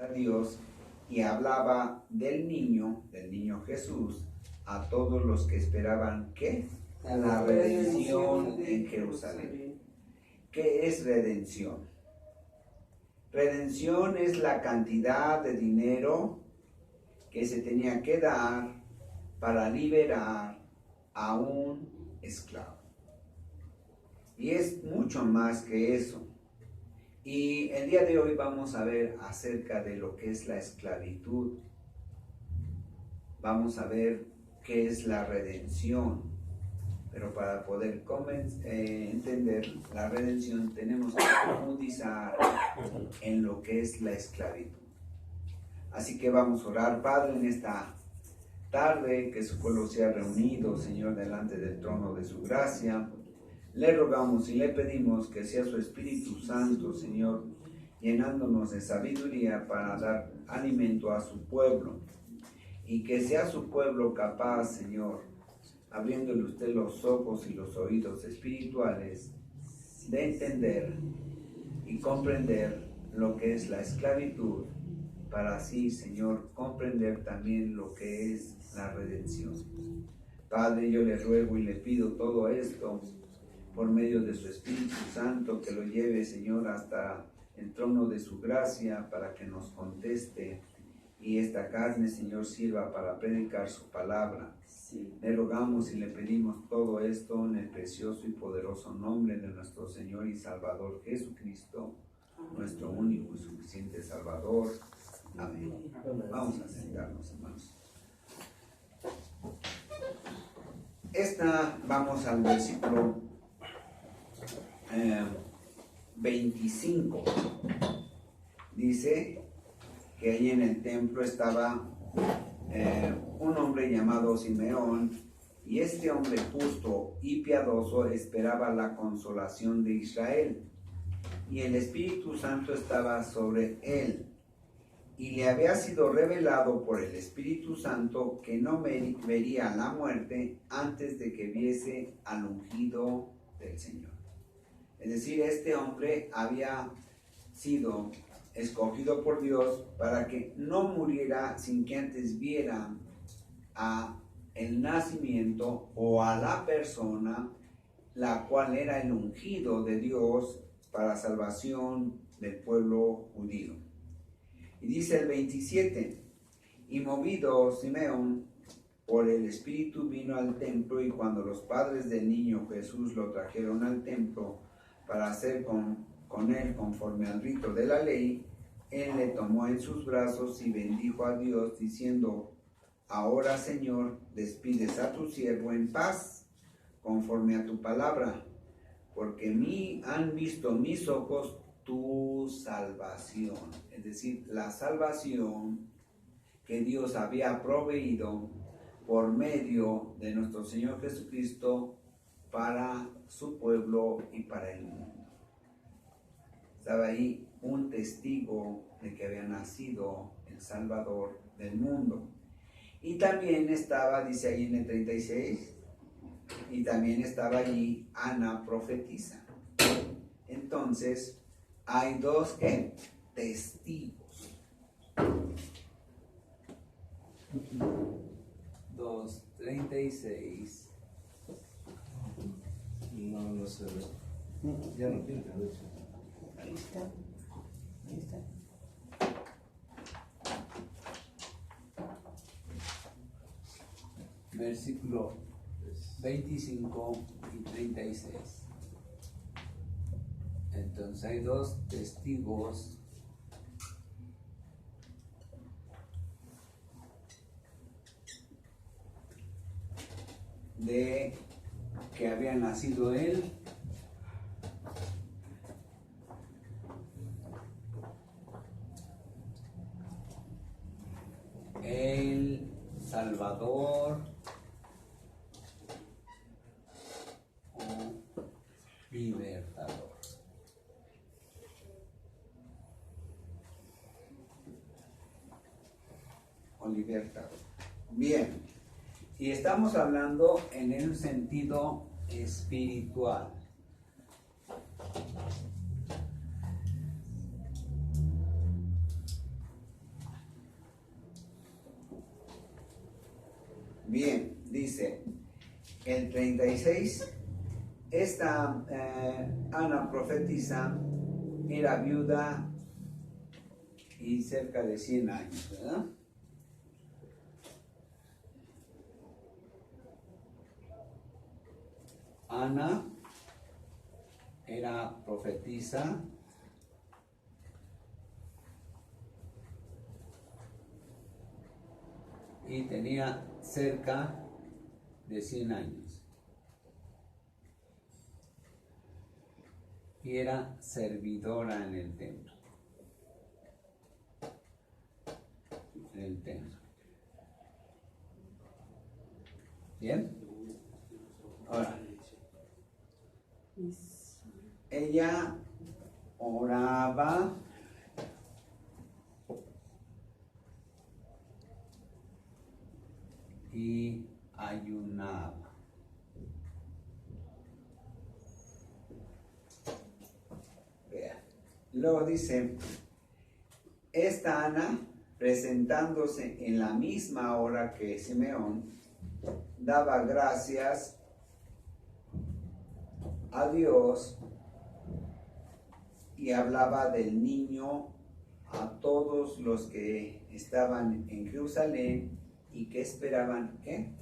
a Dios y hablaba del niño Jesús, a todos los que esperaban que la redención en Jerusalén. ¿Qué es redención? Redención es la cantidad de dinero que se tenía que dar para liberar a un esclavo. Y es mucho más que eso. Y el día de hoy vamos a ver acerca de lo que es la esclavitud. Vamos a ver qué es la redención. Pero para poder entender la redención tenemos que profundizar en lo que es la esclavitud. Así que vamos a orar. Padre, en esta tarde que su pueblo sea reunido, Señor, delante del trono de su gracia, le rogamos y le pedimos que sea su Espíritu Santo, Señor, llenándonos de sabiduría para dar alimento a su pueblo, y que sea su pueblo capaz, Señor, abriéndole usted los ojos y los oídos espirituales, de entender y comprender lo que es la esclavitud, para así, Señor, comprender también lo que es la redención. Padre, yo le ruego y le pido todo esto por medio de su Espíritu Santo, que lo lleve, Señor, hasta el trono de su gracia, para que nos conteste, y esta carne, Señor, sirva para predicar su palabra. Sí. Le rogamos y le pedimos todo esto en el precioso y poderoso nombre de nuestro Señor y Salvador Jesucristo, nuestro único y suficiente Salvador. Amén. Vamos a sentarnos, hermanos. Vamos al versículo 25. Dice que allí en el templo estaba un hombre llamado Simeón, y este hombre justo y piadoso esperaba la consolación de Israel, y el Espíritu Santo estaba sobre él, y le había sido revelado por el Espíritu Santo que no vería la muerte antes de que viese al ungido del Señor. Es decir, este hombre había sido escogido por Dios para que no muriera sin que antes viera a el nacimiento o a la persona la cual era el ungido de Dios para salvación del pueblo judío. Y dice el 27, y movido Simeón por el Espíritu vino al templo, y cuando los padres del niño Jesús lo trajeron al templo para hacer con él conforme al rito de la ley, él le tomó en sus brazos y bendijo a Dios, diciendo: ahora, Señor, despides a tu siervo en paz, conforme a tu palabra, porque han visto mis ojos tu salvación. Es decir, la salvación que Dios había proveído por medio de nuestro Señor Jesucristo para su pueblo y para el mundo. Estaba ahí un testigo de que había nacido el Salvador del mundo. Y también estaba, dice ahí en el 36, y también estaba allí Ana profetisa. Entonces, hay dos testigos. 2:36. No se ve. Ya no pinta, de hecho. Ahí está. Ahí está. Versículo 25 y 36. Entonces hay dos testigos de que había nacido él, el Salvador o libertador. O libertador. Bien. Y estamos hablando en el sentido espiritual. Bien, dice el 36, esta Ana profetisa era viuda y cerca de 100 años, ¿verdad? Ana era profetisa y tenía cerca de 100 años. Y era servidora en el templo. ¿Bien? Ahora, ella oraba y ayunaba. Vea. Luego dice, esta Ana, presentándose en la misma hora que Simeón, daba gracias a Dios y hablaba del niño a todos los que estaban en Jerusalén y que esperaban ¿qué?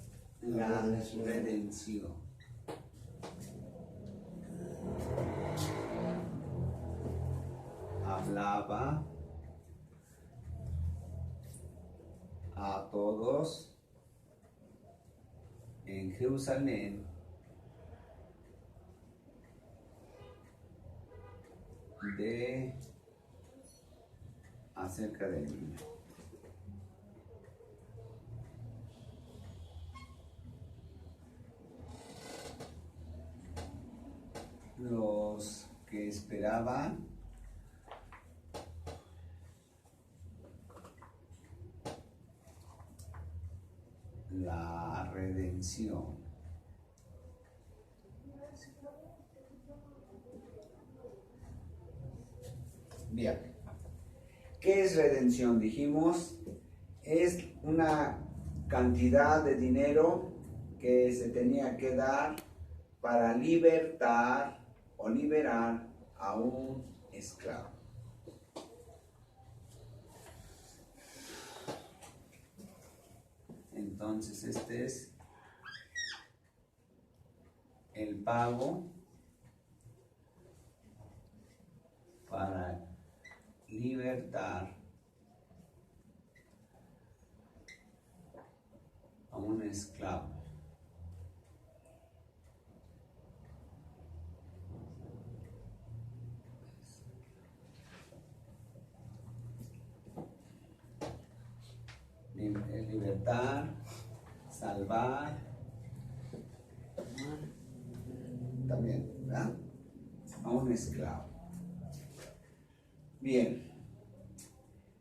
La redención. Hablaba a todos en Jerusalén acerca del niño. Los que esperaban la redención. Bien. ¿Qué es redención? Dijimos, es una cantidad de dinero que se tenía que dar para libertar o liberar a un esclavo. Entonces este es el pago para libertar a un esclavo. Libertar, salvar, también, ¿verdad? A un esclavo. Bien,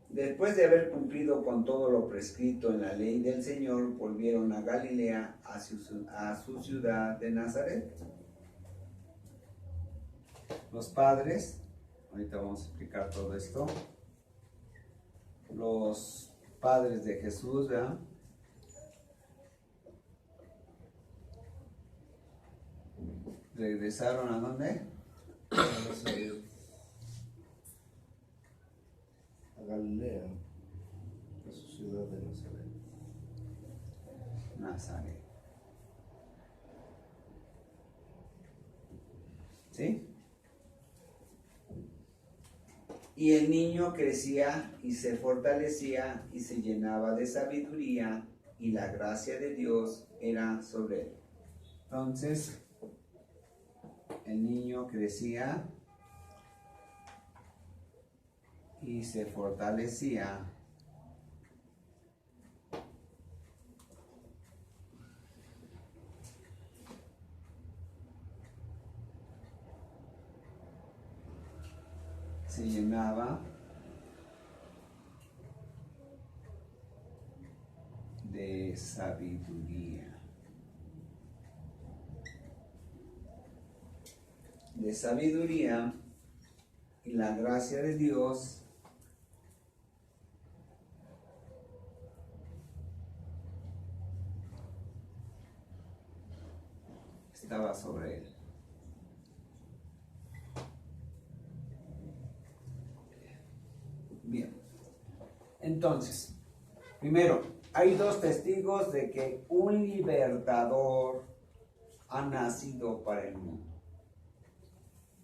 después de haber cumplido con todo lo prescrito en la ley del Señor, volvieron a Galilea, a su ciudad de Nazaret. Los padres, ahorita vamos a explicar todo esto, los padres de Jesús, ¿verdad? ¿Regresaron a dónde? A Galilea, a su ciudad de Nazaret. Nazaret. ¿Sí? Y el niño crecía y se fortalecía y se llenaba de sabiduría y la gracia de Dios era sobre él. Entonces, el niño crecía y se fortalecía se llenaba de sabiduría. De sabiduría y la gracia de Dios estaba sobre él. Bien. Entonces, primero, hay dos testigos de que un libertador ha nacido para el mundo.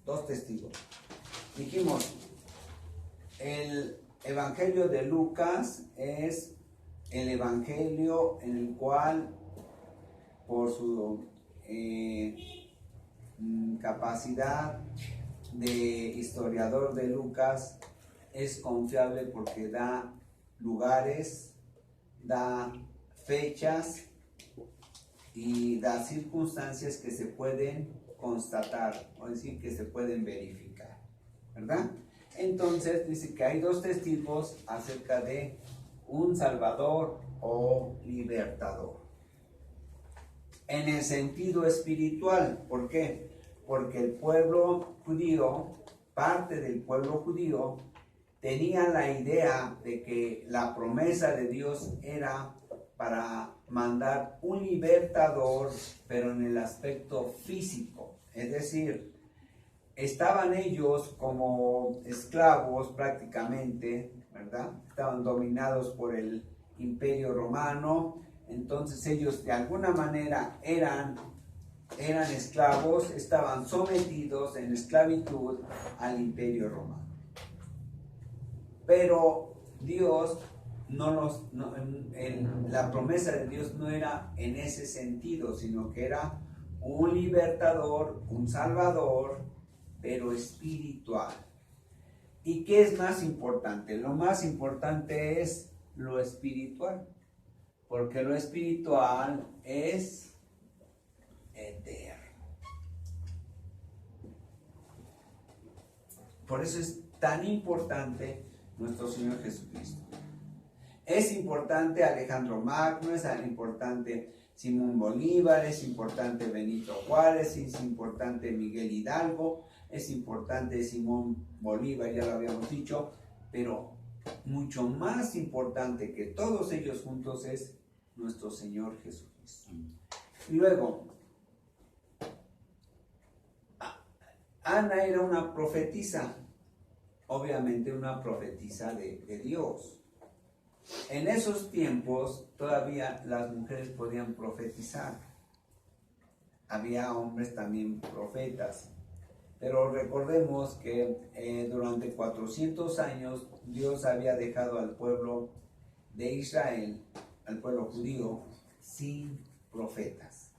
Dos testigos. Dijimos, el Evangelio de Lucas es el Evangelio en el cual, por su capacidad de historiador de Lucas, es confiable porque da lugares, da fechas y da circunstancias que se pueden constatar, o decir, que se pueden verificar, ¿verdad? Entonces dice que hay dos testigos acerca de un salvador o libertador. En el sentido espiritual, ¿por qué? Porque el pueblo judío, parte del pueblo judío, tenía la idea de que la promesa de Dios era para mandar un libertador, pero en el aspecto físico. Es decir, estaban ellos como esclavos prácticamente, ¿verdad? Estaban dominados por el Imperio Romano, entonces ellos de alguna manera eran esclavos, estaban sometidos en esclavitud al Imperio Romano. Pero Dios la promesa de Dios no era en ese sentido, sino que era un libertador, un salvador, pero espiritual. ¿Y qué es más importante? Lo más importante es lo espiritual, porque lo espiritual es eterno. Por eso es tan importante nuestro Señor Jesucristo. Es importante Alejandro Magno, es importante Simón Bolívar, es importante Benito Juárez, es importante Miguel Hidalgo, es importante Simón Bolívar, ya lo habíamos dicho, pero mucho más importante que todos ellos juntos es nuestro Señor Jesucristo. Y luego, Ana era una profetisa, obviamente una profetisa de Dios. En esos tiempos todavía las mujeres podían profetizar. Había hombres también profetas. Pero recordemos que durante 400 años Dios había dejado al pueblo de Israel, al pueblo judío, sin profetas.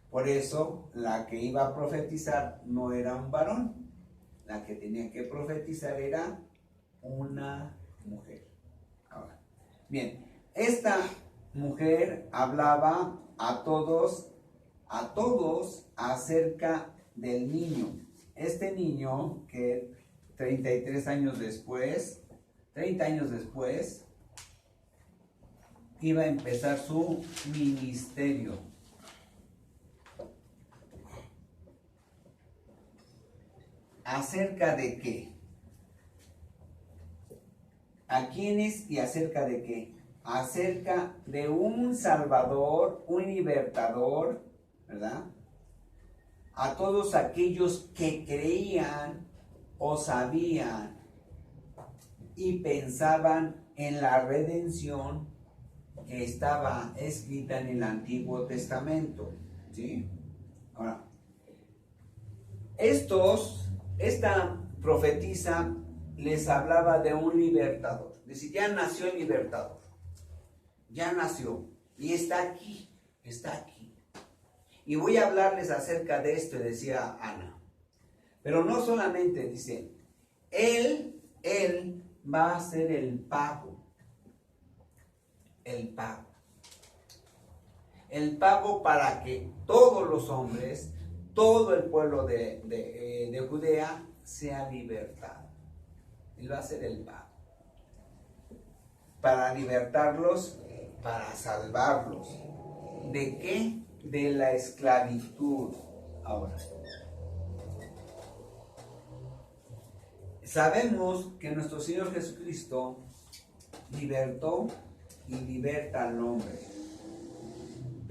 Por eso la que iba a profetizar no era un varón. La que tenía que profetizar era una mujer. Ahora, bien, esta mujer hablaba a todos acerca del niño. Este niño que 30 años después, iba a empezar su ministerio. ¿Acerca de qué? ¿A quiénes y acerca de qué? Acerca de un salvador, un libertador, ¿verdad? A todos aquellos que creían o sabían y pensaban en la redención que estaba escrita en el Antiguo Testamento, ¿sí? Ahora, esta profetisa les hablaba de un libertador. Es decir, ya nació el libertador. Ya nació. Y está aquí. Y voy a hablarles acerca de esto, decía Ana. Pero no solamente, dice, Él va a hacer el pago. El pago. El pago para que todos los hombres, todo el pueblo de Judea sea libertado. Él va a hacer el pago. Para libertarlos, para salvarlos. ¿De qué? De la esclavitud. Ahora, sabemos que nuestro Señor Jesucristo libertó y liberta al hombre.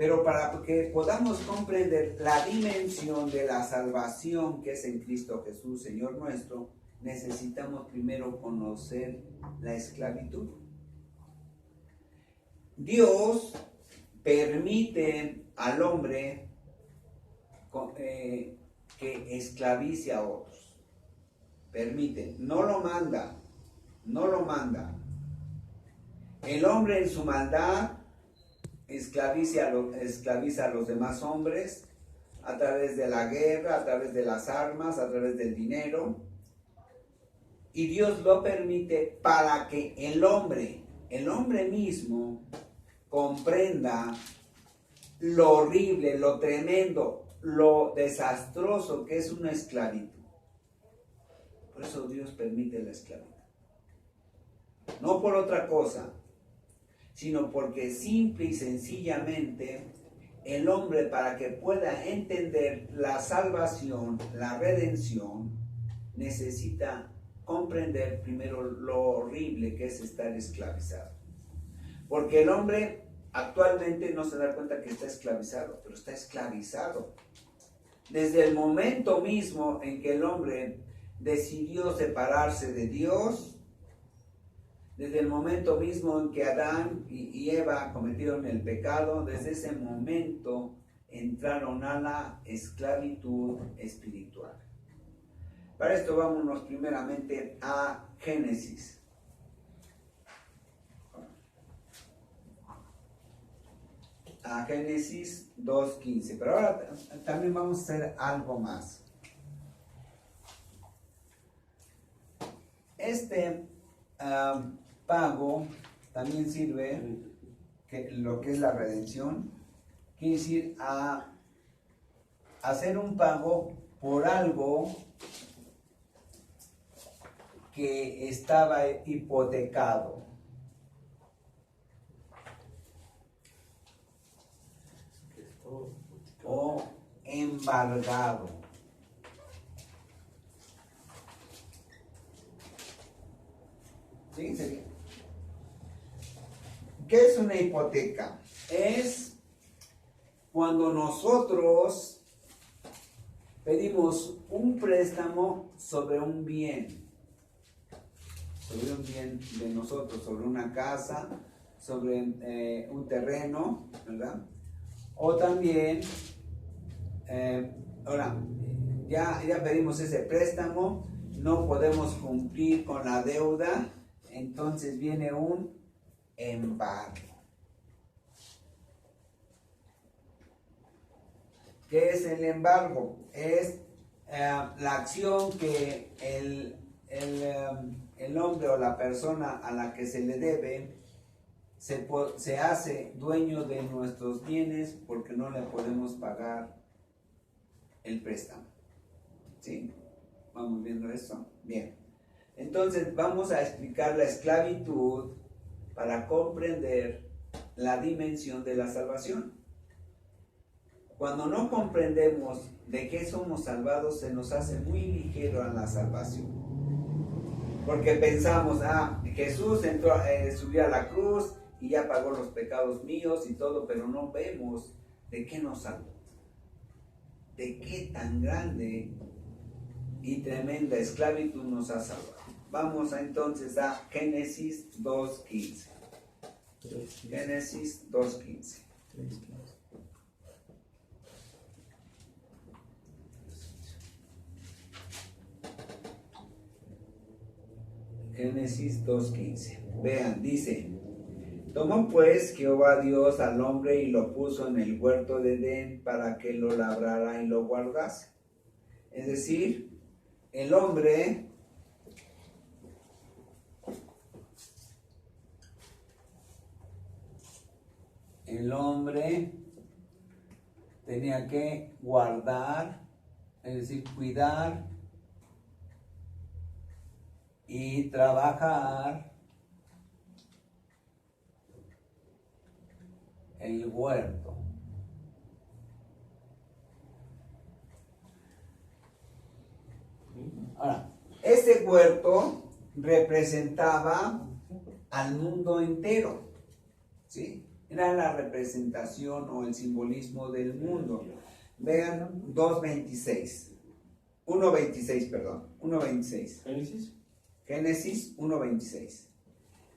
Pero para que podamos comprender la dimensión de la salvación que es en Cristo Jesús, Señor nuestro, necesitamos primero conocer la esclavitud. Dios permite al hombre que esclavice a otros. Permite, no lo manda. El hombre en su maldad esclaviza a los demás hombres a través de la guerra, a través de las armas, a través del dinero. Y Dios lo permite para que el hombre mismo comprenda lo horrible, lo tremendo, lo desastroso que es una esclavitud. Por eso Dios permite la esclavitud. No por otra cosa, sino porque simple y sencillamente el hombre, para que pueda entender la salvación, la redención, necesita comprender primero lo horrible que es estar esclavizado. Porque el hombre actualmente no se da cuenta que está esclavizado, pero está esclavizado. Desde el momento mismo en que el hombre decidió separarse de Dios, desde el momento mismo en que Adán y Eva cometieron el pecado, desde ese momento entraron a la esclavitud espiritual. Para esto vámonos primeramente a Génesis. A Génesis 2:15. Pero ahora también vamos a hacer algo más. Este pago también sirve, lo que es la redención, quiere decir a hacer un pago por algo que estaba hipotecado. O embargado. ¿Sí? ¿Sería? ¿Qué es una hipoteca? Es cuando nosotros pedimos un préstamo sobre un bien de nosotros, sobre una casa, sobre un terreno, ¿verdad? O también, ahora, ya pedimos ese préstamo, no podemos cumplir con la deuda, entonces viene un embargo. ¿Qué es el embargo? Es la acción que el hombre o la persona a la que se le debe se hace dueño de nuestros bienes porque no le podemos pagar el préstamo. ¿Sí? ¿Vamos viendo eso? Bien. Entonces vamos a explicar la esclavitud para comprender la dimensión de la salvación. Cuando no comprendemos de qué somos salvados, se nos hace muy ligero a la salvación. Porque pensamos, Jesús subió a la cruz y ya pagó los pecados míos y todo, pero no vemos de qué nos salvó. De qué tan grande y tremenda esclavitud nos ha salvado. Vamos entonces a Génesis 2:15. Génesis 2:15. Génesis 2:15. Vean, dice: tomó pues Jehová Dios al hombre y lo puso en el huerto de Edén para que lo labrara y lo guardase. Es decir, el hombre tenía que guardar, es decir, cuidar y trabajar el huerto. Ahora, ese huerto representaba al mundo entero, ¿sí? Era la representación o el simbolismo del mundo. Vean 2.26. 1.26, perdón. 1.26. Génesis. Génesis 1.26.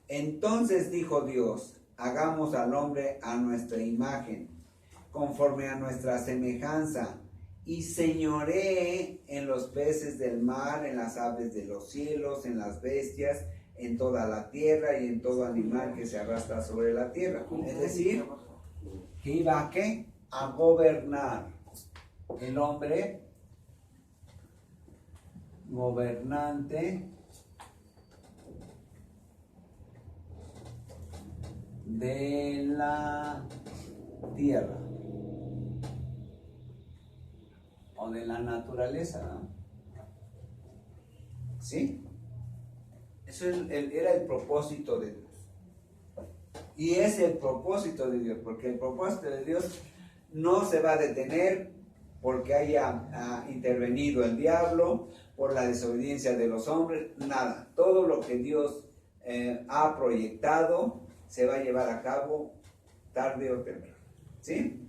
Entonces dijo Dios, hagamos al hombre a nuestra imagen, conforme a nuestra semejanza, y señoree en los peces del mar, en las aves de los cielos, en las bestias, en toda la tierra y en todo animal que se arrastra sobre la tierra. Es decir, que iba a ¿qué? A gobernar. El hombre gobernante de la tierra o de la naturaleza, ¿no? ¿Sí? Eso era el propósito de Dios. Y es el propósito de Dios, porque el propósito de Dios no se va a detener porque haya intervenido el diablo, por la desobediencia de los hombres, nada. Todo lo que Dios ha proyectado se va a llevar a cabo tarde o temprano. ¿Sí?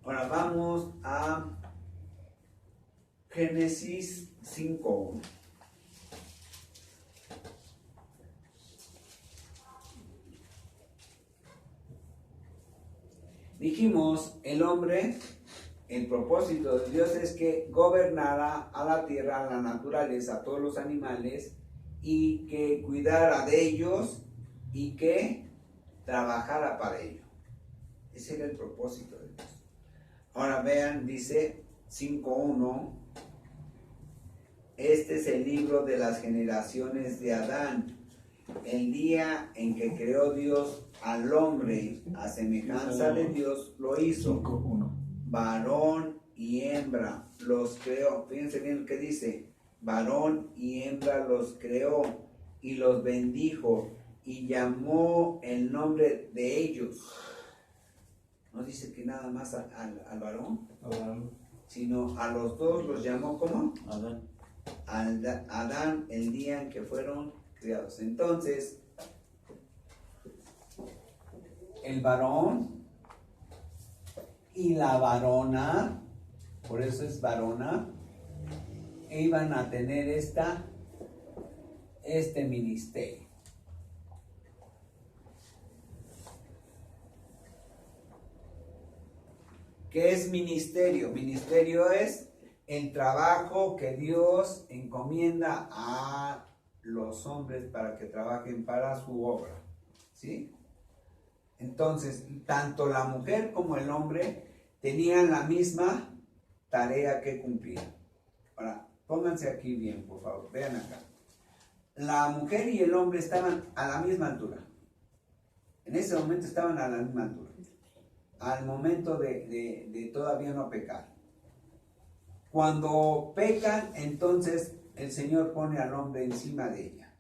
Ahora vamos a Génesis 5:1. Dijimos, el hombre, el propósito de Dios es que gobernara a la tierra, a la naturaleza, a todos los animales, y que cuidara de ellos y que trabajara para ello. Ese era el propósito de Dios. Ahora vean, dice 5:1, este es el libro de las generaciones de Adán. El día en que creó Dios al hombre, a semejanza de Dios lo hizo. 5:1. Varón y hembra los creó. Fíjense bien lo que dice. Varón y hembra los creó y los bendijo y llamó el nombre de ellos. No dice que nada más al varón, Adán. sino a los dos los llamó ¿cómo? Adán. Adán el día en que fueron criados. Entonces, el varón y la varona, por eso es varona, iban a tener este ministerio. ¿Qué es ministerio? Ministerio es el trabajo que Dios encomienda a los hombres para que trabajen para su obra, ¿sí? Entonces, tanto la mujer como el hombre tenían la misma tarea que cumplir. Ahora, pónganse aquí bien, por favor, vean acá. La mujer y el hombre estaban a la misma altura. En ese momento estaban a la misma altura. Al momento de todavía no pecar. Cuando pecan, entonces el Señor pone al hombre encima de ella.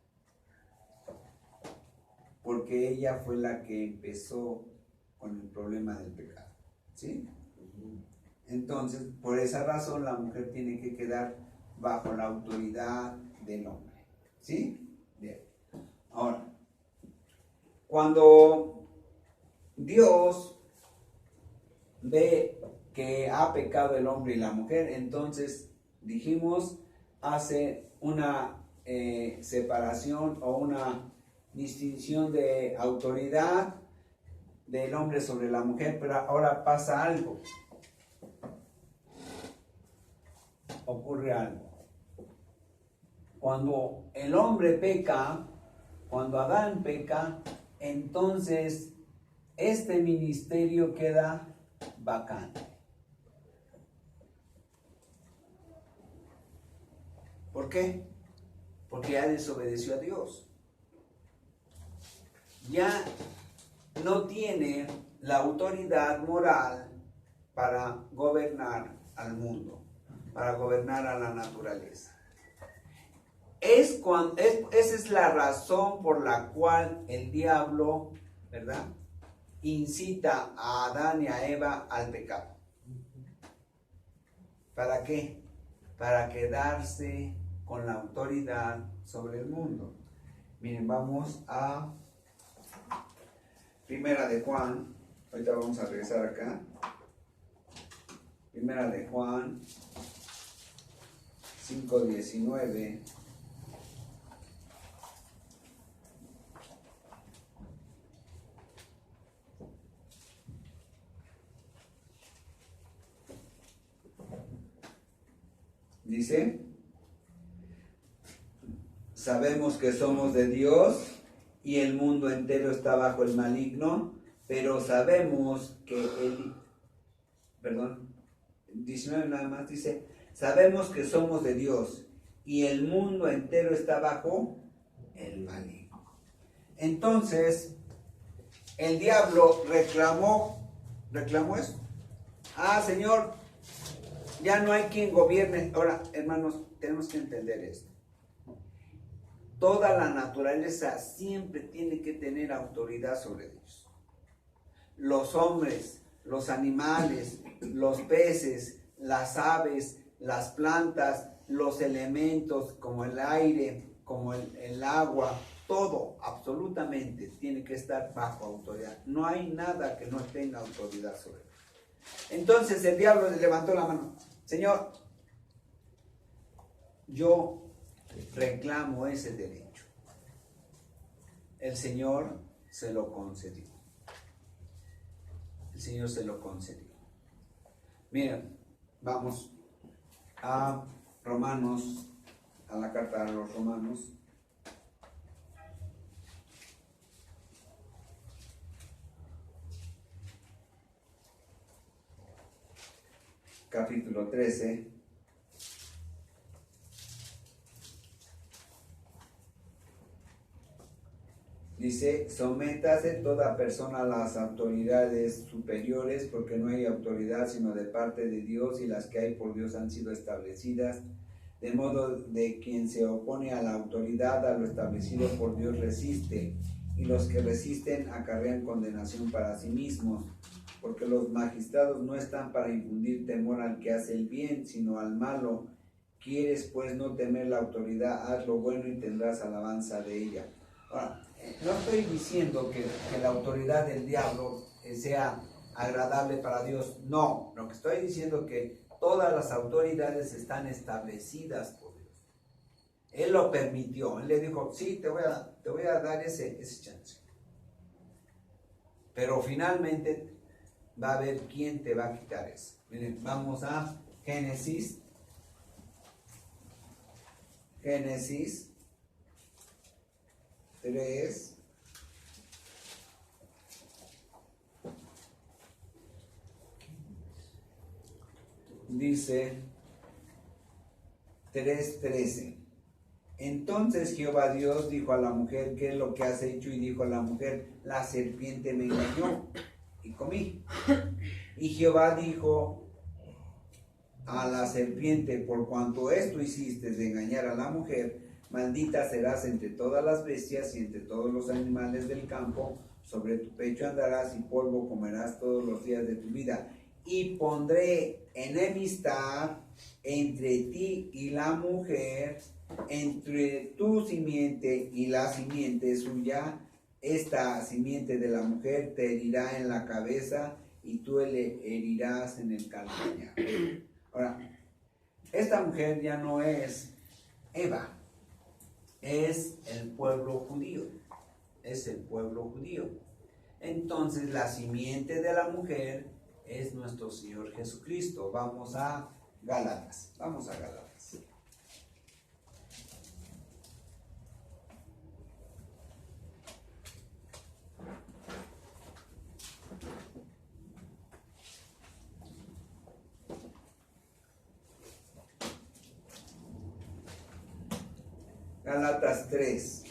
Porque ella fue la que empezó con el problema del pecado. ¿Sí? Entonces, por esa razón, la mujer tiene que quedar bajo la autoridad del hombre. ¿Sí? Bien. Ahora, cuando Dios ve que ha pecado el hombre y la mujer, entonces dijimos, hace una separación o una distinción de autoridad del hombre sobre la mujer, pero ahora pasa algo, ocurre algo. Cuando el hombre peca, cuando Adán peca, entonces este ministerio queda vacante. ¿Por qué? Porque ya desobedeció a Dios. Ya no tiene la autoridad moral para gobernar al mundo, para gobernar a la naturaleza. Esa es la razón por la cual el diablo, ¿verdad?, incita a Adán y a Eva al pecado. ¿Para qué? Para quedarse con la autoridad sobre el mundo. Miren, vamos a Primera de Juan Ahorita vamos a regresar acá. Primera de Juan 5:19. Dice, sabemos que somos de Dios y el mundo entero está bajo el maligno, pero sabemos que perdón, 19 nada más dice, sabemos que somos de Dios y el mundo entero está bajo el maligno. Entonces, el diablo reclamó eso. Señor, ya no hay quien gobierne. Ahora, hermanos, tenemos que entender esto. Toda la naturaleza siempre tiene que tener autoridad sobre Dios. Los hombres, los animales, los peces, las aves, las plantas, los elementos como el aire, como el agua, todo absolutamente tiene que estar bajo autoridad. No hay nada que no tenga autoridad sobre él. Entonces el diablo le levantó la mano. Señor, yo reclamo ese derecho. El Señor se lo concedió. El Señor se lo concedió. Miren, vamos a Romanos, a la carta a los Romanos. Capítulo 13. Dice, sométase toda persona a las autoridades superiores, porque no hay autoridad sino de parte de Dios, y las que hay por Dios han sido establecidas. De modo de quien se opone a la autoridad, a lo establecido por Dios resiste, y los que resisten acarrean condenación para sí mismos, porque los magistrados no están para infundir temor al que hace el bien, sino al malo. Quieres pues no temer la autoridad, haz lo bueno y tendrás alabanza de ella. Ahora, no estoy diciendo que la autoridad del diablo sea agradable para Dios. No, lo que estoy diciendo es que todas las autoridades están establecidas por Dios. Él lo permitió. Él le dijo, sí, te voy a dar ese chance. Pero finalmente va a haber quién te va a quitar eso. Miren, vamos a Génesis 3. Dice 3:13. Entonces Jehová Dios dijo a la mujer, ¿qué es lo que has hecho? Y dijo a la mujer, la serpiente me engañó y comí. Y Jehová dijo a la serpiente, por cuanto esto hiciste de engañar a la mujer, maldita serás entre todas las bestias y entre todos los animales del campo, sobre tu pecho andarás y polvo comerás todos los días de tu vida. Y pondré enemistad entre ti y la mujer, entre tu simiente y la simiente suya. Esta simiente de la mujer te herirá en la cabeza y tú le herirás en el calcañar. Ahora, esta mujer ya no es Eva, es el pueblo judío. Es el pueblo judío. Entonces, la simiente de la mujer es nuestro Señor Jesucristo. Vamos a Gálatas. Vamos a Gálatas. Gálatas 3.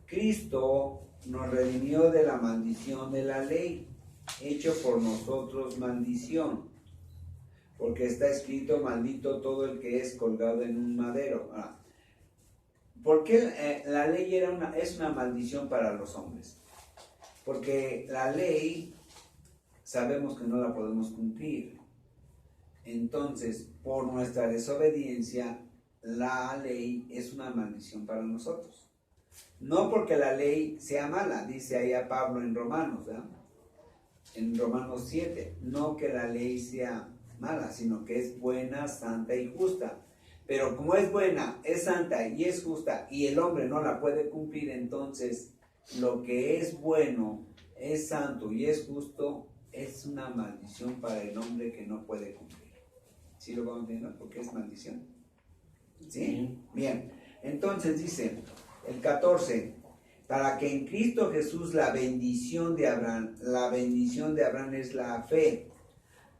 Cristo nos redimió de la maldición de la ley, hecho por nosotros maldición, porque está escrito, maldito todo el que es colgado en un madero. ¿Por qué la ley es una maldición para los hombres? Porque la ley sabemos que no la podemos cumplir. Entonces, por nuestra desobediencia, la ley es una maldición para nosotros. No porque la ley sea mala, dice ahí a Pablo en Romanos, ¿verdad? En Romanos 7, no que la ley sea mala, sino que es buena, santa y justa. Pero como es buena, es santa y es justa y el hombre no la puede cumplir, entonces lo que es bueno, es santo y es justo, es una maldición para el hombre que no puede cumplir. ¿Sí lo vamos a entender? Porque es maldición. ¿Sí? Bien. Entonces dice el 14, para que en Cristo Jesús la bendición de Abraham es la fe,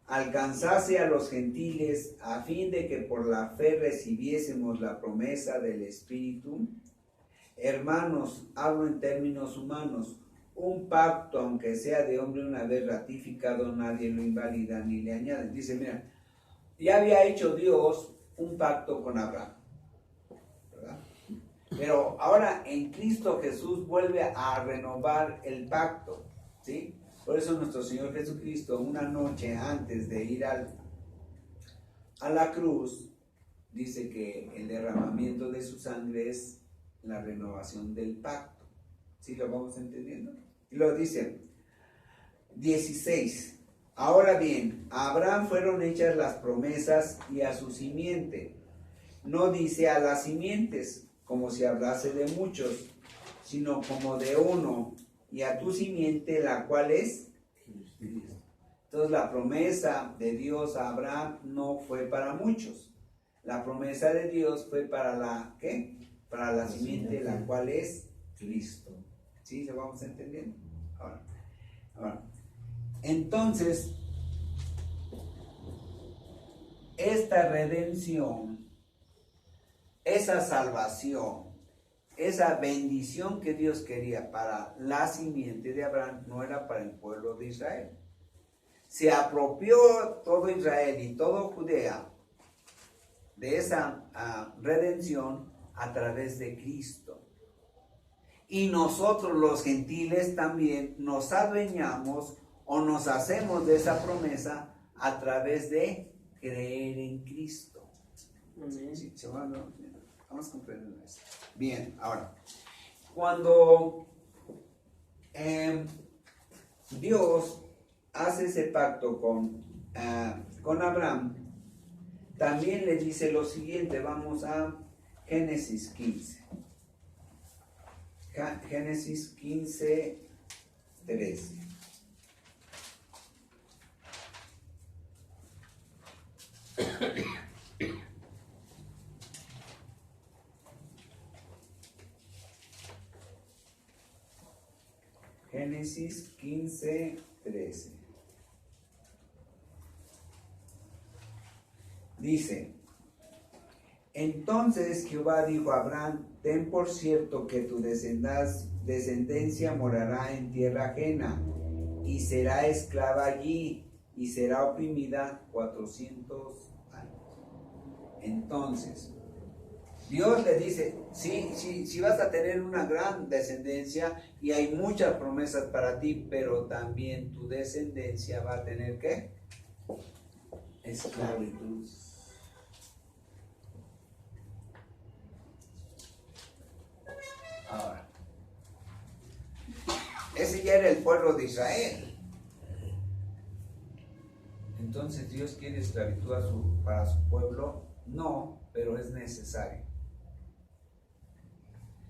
alcanzase a los gentiles a fin de que por la fe recibiésemos la promesa del Espíritu. Hermanos, hablo en términos humanos, un pacto, aunque sea de hombre una vez ratificado, nadie lo invalida ni le añade. Dice, mira, ya había hecho Dios un pacto con Abraham, ¿verdad? Pero ahora en Cristo Jesús vuelve a renovar el pacto, ¿sí? Por eso nuestro Señor Jesucristo, una noche antes de ir a la cruz, dice que el derramamiento de su sangre es la renovación del pacto. ¿Sí lo vamos entendiendo? Y lo dice 16. Ahora bien, a Abraham fueron hechas las promesas y a su simiente. No dice a las simientes, como si hablase de muchos, sino como de uno, y a tu simiente, la cual es Cristo. Entonces la promesa de Dios a Abraham no fue para muchos. La promesa de Dios fue para la, ¿qué? Para la simiente, la cual es Cristo. ¿Sí? ¿Lo vamos entendiendo? Ahora. Entonces, esta redención, esa salvación, esa bendición que Dios quería para la simiente de Abraham no era para el pueblo de Israel. Se apropió todo Israel y todo Judea de esa redención a través de Cristo. Y nosotros los gentiles también nos adueñamos o nos hacemos de esa promesa a través de creer en Cristo. Sí, vamos a comprender eso. Bien, ahora, cuando Dios hace ese pacto con Abraham, también le dice lo siguiente. Vamos a Génesis 15. Génesis 15, 13. Génesis 15, 13. Dice, entonces Jehová dijo a Abraham, ten por cierto que tu descendencia morará en tierra ajena y será esclava allí y será oprimida 400 años. Entonces, Dios le dice, sí vas a tener una gran descendencia y hay muchas promesas para ti, pero también tu descendencia va a tener ¿qué? Esclavitud. Ahora, ese ya era el pueblo de Israel. Entonces, ¿Dios quiere esclavitud para su pueblo? No, pero es necesario.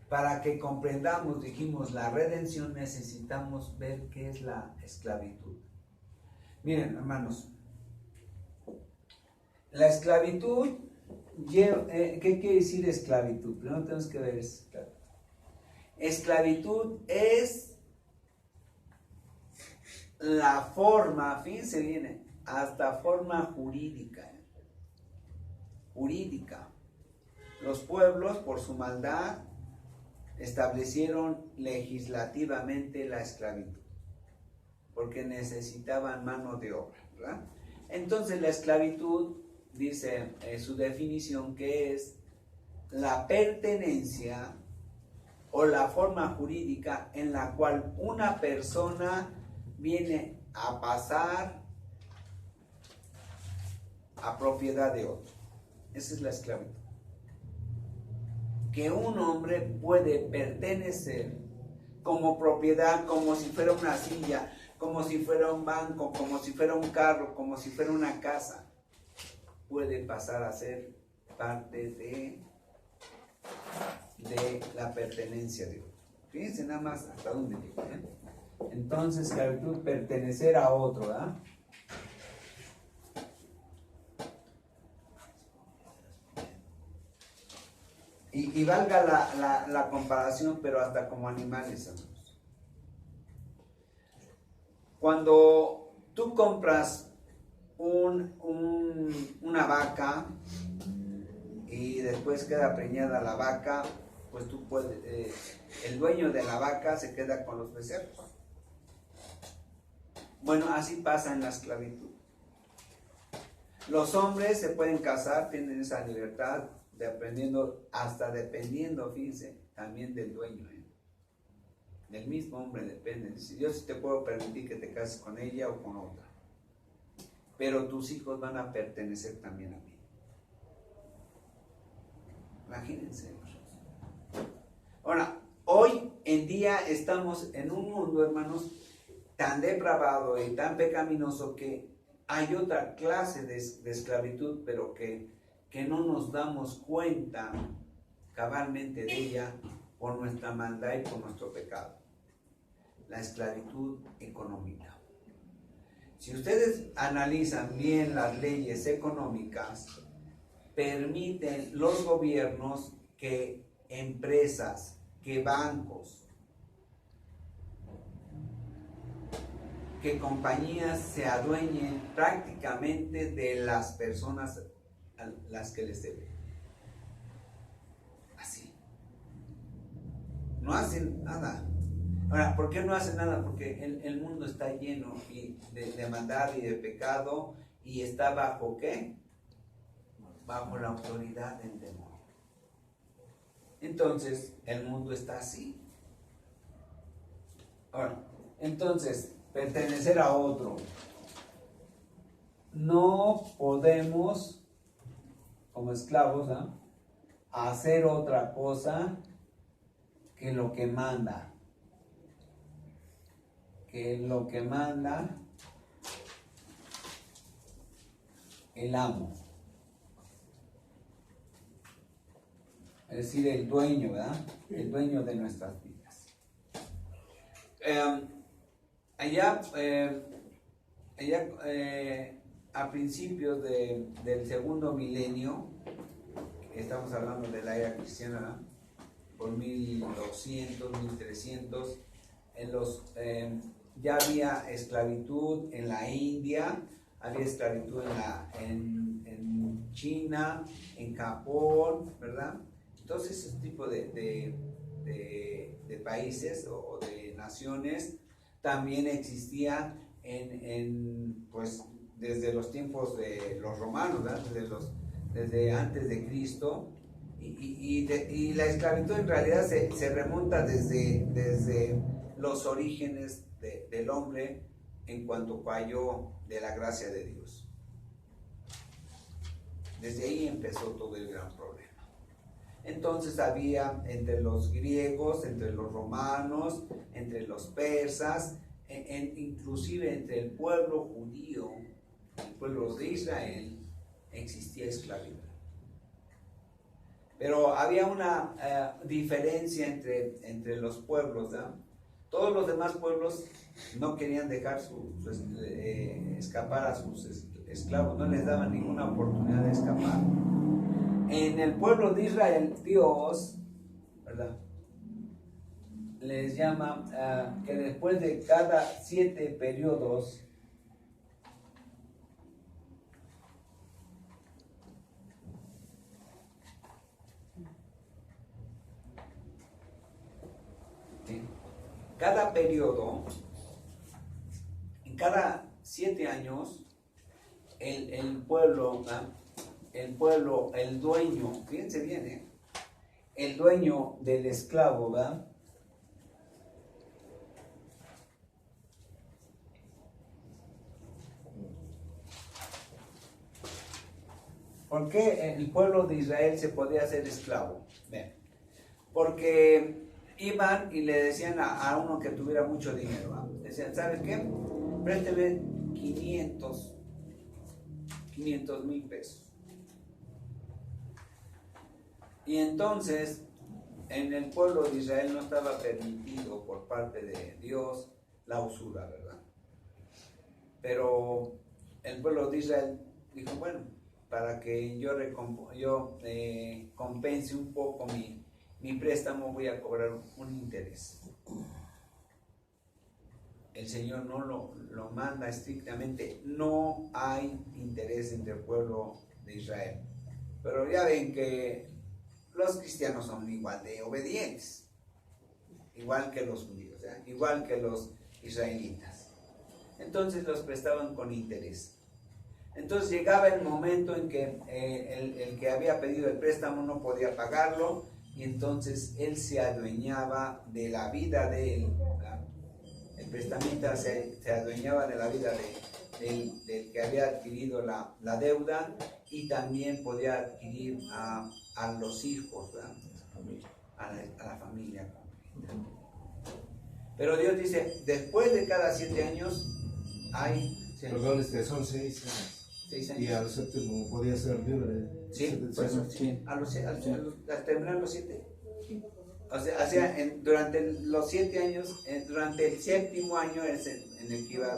Para que comprendamos, dijimos, la redención, necesitamos ver qué es la esclavitud. Miren, hermanos, la esclavitud, ¿qué quiere decir esclavitud? Primero tenemos que ver esclavitud. Esclavitud es la forma, fíjense bien, hasta forma jurídica. Los pueblos, por su maldad, establecieron legislativamente la esclavitud, porque necesitaban mano de obra, ¿verdad? Entonces la esclavitud, dice su definición, que es la pertenencia o la forma jurídica en la cual una persona viene a pasar a propiedad de otro. Esa es la esclavitud. que un hombre puede pertenecer como propiedad, como si fuera una silla, como si fuera un banco, como si fuera un carro, como si fuera una casa, puede pasar a ser parte de la pertenencia de otro. Fíjense nada más hasta dónde llega, ¿eh? Entonces, esclavitud, pertenecer a otro, ¿verdad? Y valga la comparación, pero hasta como animales, amigos. Cuando tú compras una vaca y después queda preñada la vaca, pues tú puedes, el dueño de la vaca se queda con los becerros. Bueno, así pasa en la esclavitud. Los hombres se pueden casar, tienen esa libertad de aprendiendo, hasta dependiendo, fíjense, también del dueño, ¿eh? Del mismo hombre depende. Dice, yo sí te puedo permitir que te cases con ella o con otra, pero tus hijos van a pertenecer también a mí. Imagínense. Ahora, hoy en día estamos en un mundo, hermanos, tan depravado y tan pecaminoso que hay otra clase de esclavitud, pero que no nos damos cuenta cabalmente de ella por nuestra maldad y por nuestro pecado. La esclavitud económica. Si ustedes analizan bien las leyes económicas, permiten los gobiernos que empresas, que bancos, que compañías se adueñen prácticamente de las personas a las que les deben. Así. No hacen nada. Ahora, ¿por qué no hacen nada? Porque el mundo está lleno de maldad y de pecado y está bajo ¿qué? Bajo la autoridad del demonio. Entonces, el mundo está así. Ahora, entonces, pertenecer a otro. No podemos, como esclavos, ¿no?, hacer otra cosa que lo que manda. Que lo que manda el amo. Es decir, el dueño, ¿verdad? El dueño de nuestras vidas. A principios del segundo milenio, estamos hablando de la era cristiana, ¿verdad?, por 1200, 1300, ya había esclavitud en la India, había esclavitud en China, en Japón, ¿verdad? Entonces, ese tipo de países o de naciones también existía pues, desde los tiempos de los romanos, ¿verdad? Desde antes de Cristo. Y la esclavitud en realidad se remonta desde los orígenes del hombre en cuanto falló de la gracia de Dios. Desde ahí empezó todo el gran problema. Entonces había entre los griegos, entre los romanos, entre los persas, inclusive entre el pueblo judío, el pueblo de Israel, existía esclavitud. Pero había una diferencia entre los pueblos, ¿verdad? Todos los demás pueblos no querían dejar escapar a sus esclavos, no les daban ninguna oportunidad de escapar. En el pueblo de Israel, Dios, ¿verdad?, les llama que después de cada 7 periodos, cada periodo, en cada 7 años, el pueblo, el dueño, fíjense bien, el dueño del esclavo, ¿verdad?, ¿por qué el pueblo de Israel se podía hacer esclavo? Bien, porque iban y le decían a uno que tuviera mucho dinero, ¿va? Decían, ¿sabes qué? Présteme 500,000 pesos. Y entonces, en el pueblo de Israel no estaba permitido por parte de Dios la usura, ¿verdad? Pero el pueblo de Israel dijo, bueno, para que yo compense un poco mi préstamo, voy a cobrar un interés. El Señor no lo manda estrictamente, no hay interés entre el pueblo de Israel. Pero ya ven que los cristianos son igual de obedientes, igual que los judíos, ¿eh? Igual que los israelitas. Entonces los prestaban con interés. Entonces llegaba el momento en que el que había pedido el préstamo no podía pagarlo, y entonces él se adueñaba de la vida de él, ¿verdad? El prestamista se adueñaba de la vida del que había adquirido la deuda, y también podía adquirir a los hijos, ¿verdad? A la familia. Pero Dios dice, después de cada 7 años hay... Perdón, son 6 años. 6 años. Y al séptimo podía ser libre. Sí, pues, sí. Al terminar los 7. O sea, durante los 7 años, durante el séptimo año es en el que iba.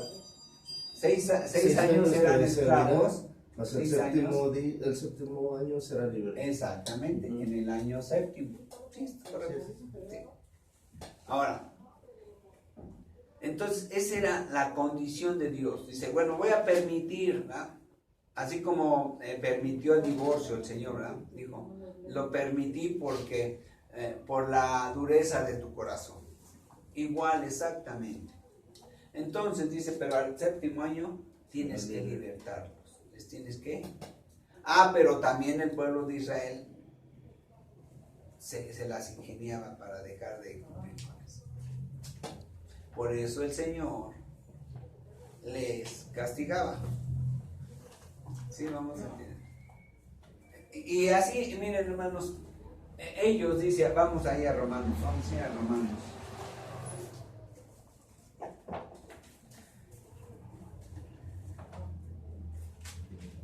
6 años eran esclavos. Más el séptimo año será libre. Exactamente, en el año séptimo. Sí, está correcto. Sí. Ahora, entonces esa era la condición de Dios. Dice, bueno, voy a permitir, ¿verdad? Así como permitió el divorcio el Señor, ¿verdad? Dijo, lo permití porque por la dureza de tu corazón. Igual, exactamente. Entonces dice, pero al séptimo año tienes que libertarlos. Les tienes que... pero también el pueblo de Israel se las ingeniaba para dejar de cumplir con eso. Por eso el Señor les castigaba. Sí, vamos a entender. Y así, miren hermanos, ellos dicen, vamos ahí a Romanos, vamos a ir a Romanos.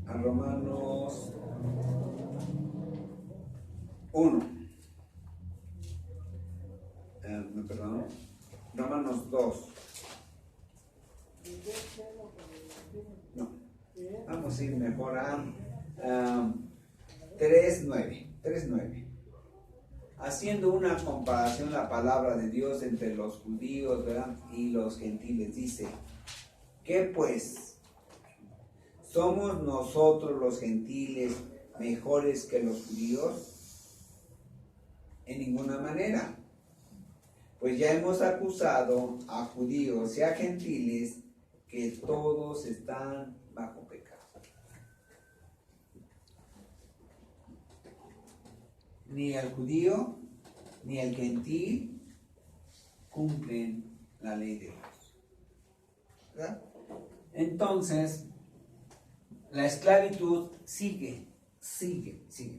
A Romanos 1. Perdón. Romanos 2. No. Vamos a ir mejor a 3:9. 3:9. Haciendo una comparación la palabra de Dios entre los judíos, ¿verdad?, y los gentiles, dice, ¿qué pues? ¿Somos nosotros los gentiles mejores que los judíos? En ninguna manera. Pues ya hemos acusado a judíos y a gentiles que todos están bajo pecado. Ni el judío ni el gentil cumplen la ley de Dios, ¿verdad? Entonces, la esclavitud sigue.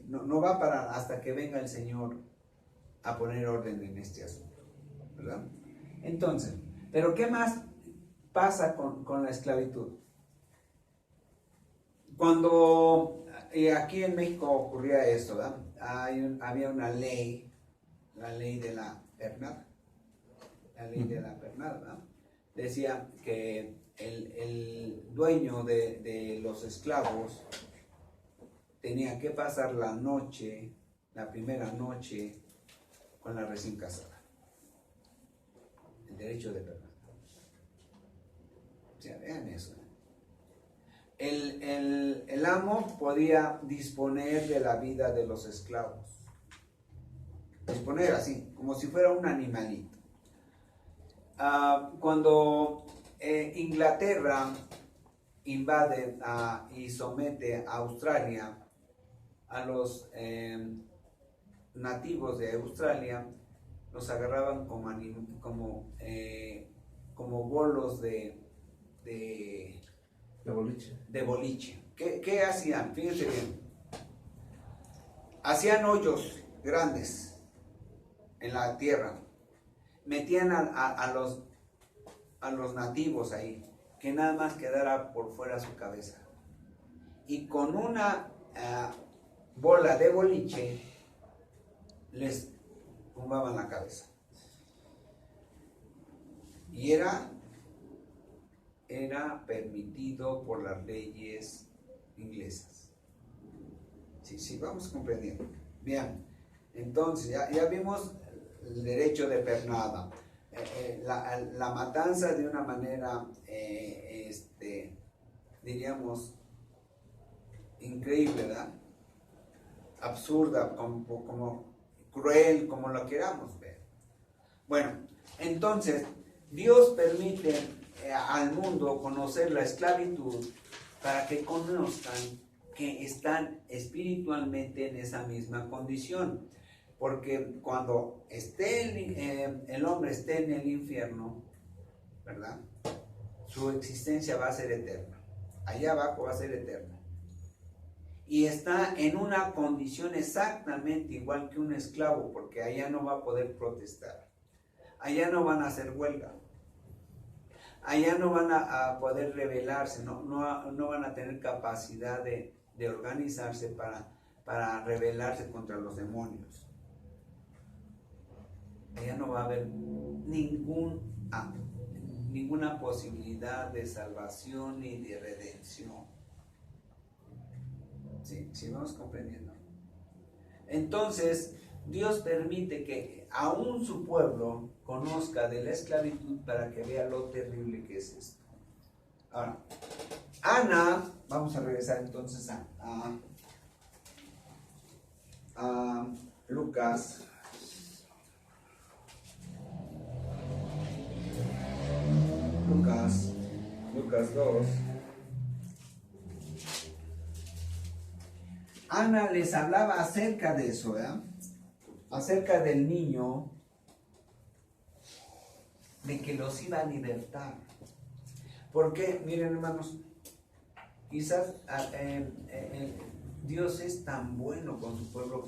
No va a parar hasta que venga el Señor a poner orden en este asunto, ¿verdad? Entonces, ¿pero qué más pasa con la esclavitud? Cuando aquí en México ocurría esto, ¿verdad? Había una ley, la ley de la pernada. La ley de la pernada, ¿verdad? Decía que el dueño de los esclavos tenía que pasar la primera noche con la recién casada. El derecho de pernada. O sea, vean eso. El amo podía disponer de la vida de los esclavos. Disponer así, como si fuera un animalito. Cuando Inglaterra invade y somete a Australia, a los nativos de Australia los agarraban como bolos de boliche. ¿Qué hacían? Fíjense bien. Hacían hoyos grandes en la tierra. Metían a los nativos ahí, que nada más quedara por fuera su cabeza. Y con una bola de boliche les tumbaban la cabeza. Y era permitido por las leyes inglesas. Sí, vamos comprendiendo. Bien, entonces ya vimos el derecho de pernada, la matanza de una manera, diríamos, increíble, ¿verdad? Absurda, como cruel, como lo queramos ver. Bueno, entonces Dios permite al mundo conocer la esclavitud para que conozcan que están espiritualmente en esa misma condición. Porque cuando el hombre esté en el infierno, ¿verdad? Su existencia va a ser eterna. Allá abajo va a ser eterna. Y está en una condición exactamente igual que un esclavo, porque allá no va a poder protestar. Allá no van a hacer huelga. Allá no van a poder rebelarse, no van a tener capacidad de organizarse para rebelarse contra los demonios. Allá no va a haber ninguna posibilidad de salvación ni de redención. Sí, vamos comprendiendo. Entonces, Dios permite que aún su pueblo conozca de la esclavitud para que vea lo terrible que es esto. Ahora, Ana, vamos a regresar entonces a Lucas. Lucas 2. Ana les hablaba acerca de eso, ¿verdad? Acerca del niño, de que los iba a libertar. Porque, miren hermanos, quizás Dios es tan bueno con su pueblo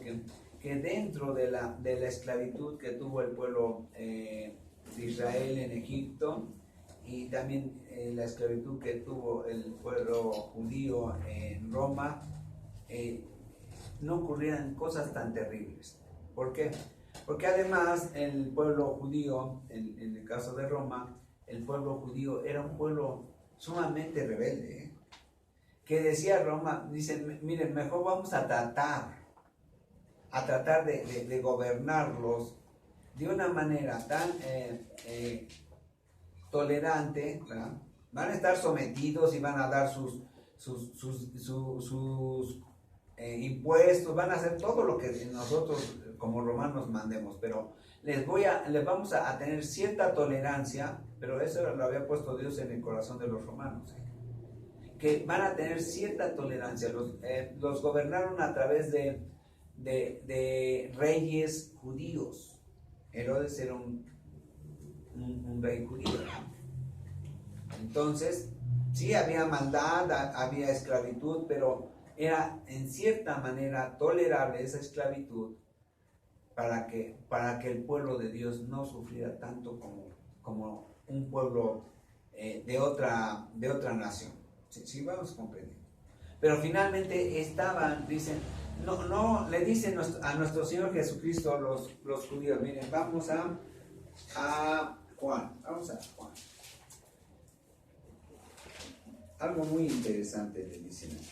que dentro de la esclavitud que tuvo el pueblo de Israel en Egipto, y también la esclavitud que tuvo el pueblo judío en Roma, no ocurrieran cosas tan terribles. ¿Por qué? Porque además el pueblo judío, en el caso de Roma, el pueblo judío era un pueblo sumamente rebelde, que decía Roma, dicen, miren, mejor vamos a tratar de gobernarlos de una manera tan tolerante, ¿verdad? Van a estar sometidos y van a dar sus impuestos, van a hacer todo lo que nosotros como romanos mandemos, pero les vamos a tener cierta tolerancia, pero eso lo había puesto Dios en el corazón de los romanos, que van a tener cierta tolerancia. Los gobernaron a través de reyes judíos. Herodes era un rey judío. Entonces, sí había maldad, había esclavitud, pero era en cierta manera tolerable esa esclavitud para que el pueblo de Dios no sufriera tanto como un pueblo de otra nación. Sí, vamos comprendiendo. Pero finalmente dicen, no, le dicen a nuestro Señor Jesucristo los judíos, miren, vamos a Juan, algo muy interesante le dicen aquí.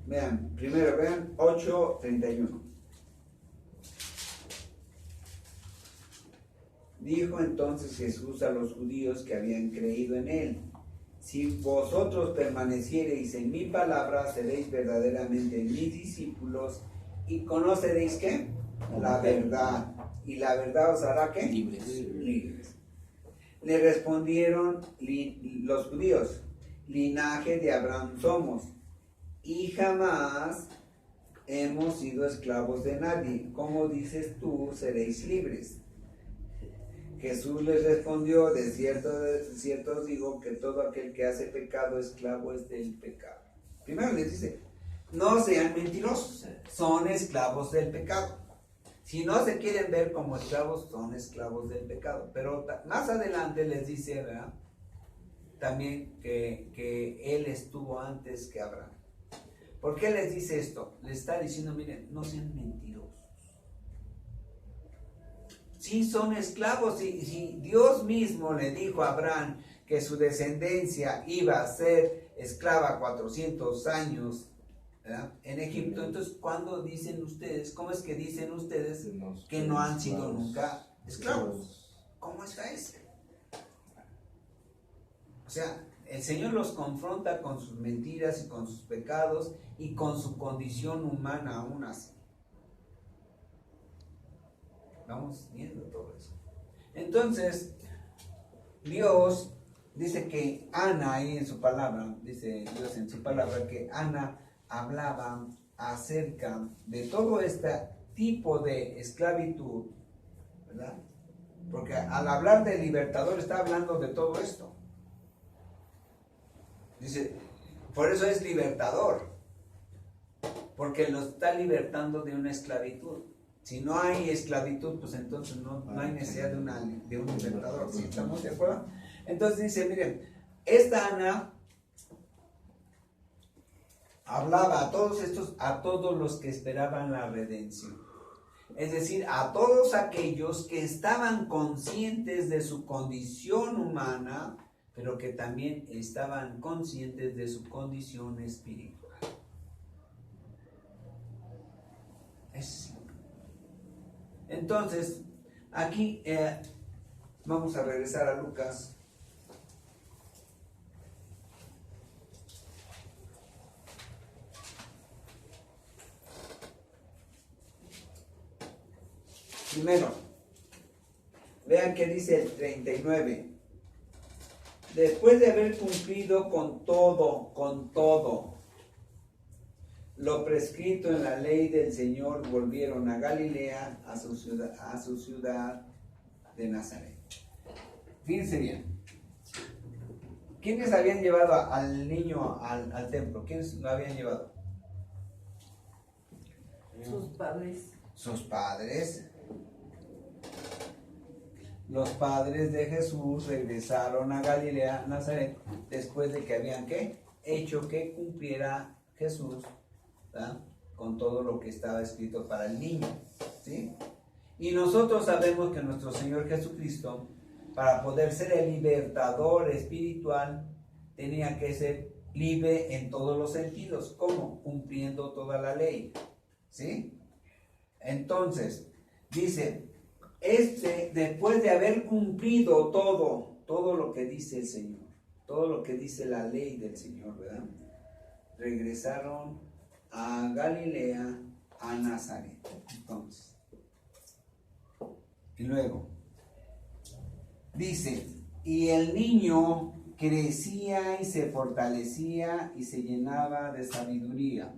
Vean 8:31. Dijo entonces Jesús a los judíos que habían creído en él: si vosotros permaneciereis en mi palabra, seréis verdaderamente mis discípulos y conoceréis ¿qué? La verdad. Y la verdad os hará ¿qué? Libres. Libres. Le respondieron los judíos, linaje de Abraham somos, y jamás hemos sido esclavos de nadie. Como dices tú, seréis libres. Jesús les respondió, de cierto os digo que todo aquel que hace pecado, esclavo es del pecado. Primero les dice, no sean mentirosos, son esclavos del pecado. Si no se quieren ver como esclavos, son esclavos del pecado. Pero más adelante les dice, ¿verdad?, también que Él estuvo antes que Abraham. ¿Por qué les dice esto? Les está diciendo, miren, no sean mentirosos. Sí son esclavos, si Dios mismo le dijo a Abraham que su descendencia iba a ser esclava 400 años, ¿verdad?, en Egipto, entonces ¿cuándo dicen ustedes, cómo es que dicen ustedes que no han sido nunca esclavos? ¿Cómo está eso? O sea, el Señor los confronta con sus mentiras y con sus pecados y con su condición humana aún así. Vamos viendo todo eso. Entonces, Dios dice que Ana, ahí en su palabra, dice Dios en su palabra, que Ana hablaba acerca de todo este tipo de esclavitud, ¿verdad? Porque al hablar de libertador está hablando de todo esto. Dice, por eso es libertador, porque lo está libertando de una esclavitud. Si no hay esclavitud, pues entonces no hay necesidad de un libertador. ¿Sí? ¿Estamos de acuerdo? Entonces dice, miren, esta Ana hablaba a todos los que esperaban la redención. Es decir, a todos aquellos que estaban conscientes de su condición humana, pero que también estaban conscientes de su condición espiritual. Entonces, aquí vamos a regresar a Lucas. Primero, vean que dice el 39. Después de haber cumplido con todo lo prescrito en la ley del Señor, volvieron a Galilea, a su ciudad de Nazaret. Fíjense bien. ¿Quiénes habían llevado al niño al templo? ¿Quiénes lo habían llevado? Sus padres. Sus padres. Los padres de Jesús regresaron a Galilea, Nazaret, después de que habían ¿qué? Hecho que cumpliera Jesús, ¿verdad?, con todo lo que estaba escrito para el niño, ¿sí? Y nosotros sabemos que nuestro Señor Jesucristo, para poder ser el libertador espiritual, tenía que ser libre en todos los sentidos. ¿Cómo? Cumpliendo toda la ley, ¿sí? Entonces, dice, después de haber cumplido todo lo que dice el Señor, todo lo que dice la ley del Señor, ¿verdad?, regresaron a Galilea, a Nazaret. Entonces, y luego dice, y el niño crecía y se fortalecía y se llenaba de sabiduría.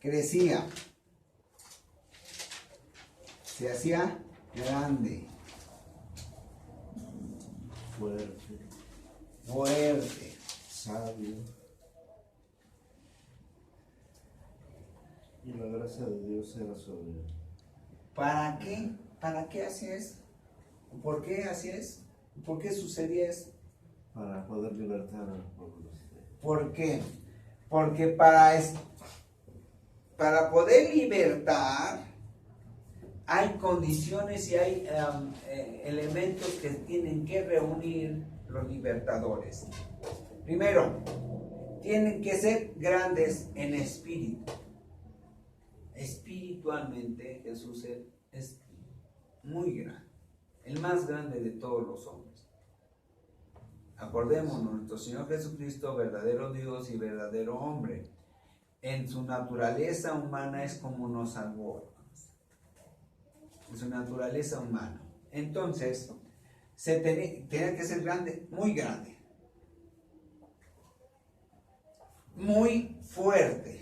Crecía, se hacía grande, fuerte, sabio. Y la gracia de Dios era sobre él. ¿Para qué? ¿Para qué así es? ¿Por qué así es? ¿Por qué sucedía eso? Para poder libertar al pueblo. ¿Por qué? Porque para poder libertar hay condiciones y hay elementos que tienen que reunir los libertadores. Primero, tienen que ser grandes en espíritu. Espiritualmente Jesús es muy grande, el más grande de todos los hombres. Acordémonos, nuestro Señor Jesucristo, verdadero Dios y verdadero hombre, en su naturaleza humana es como nos salvó, en su naturaleza humana. Entonces, tenía que ser grande, muy fuerte.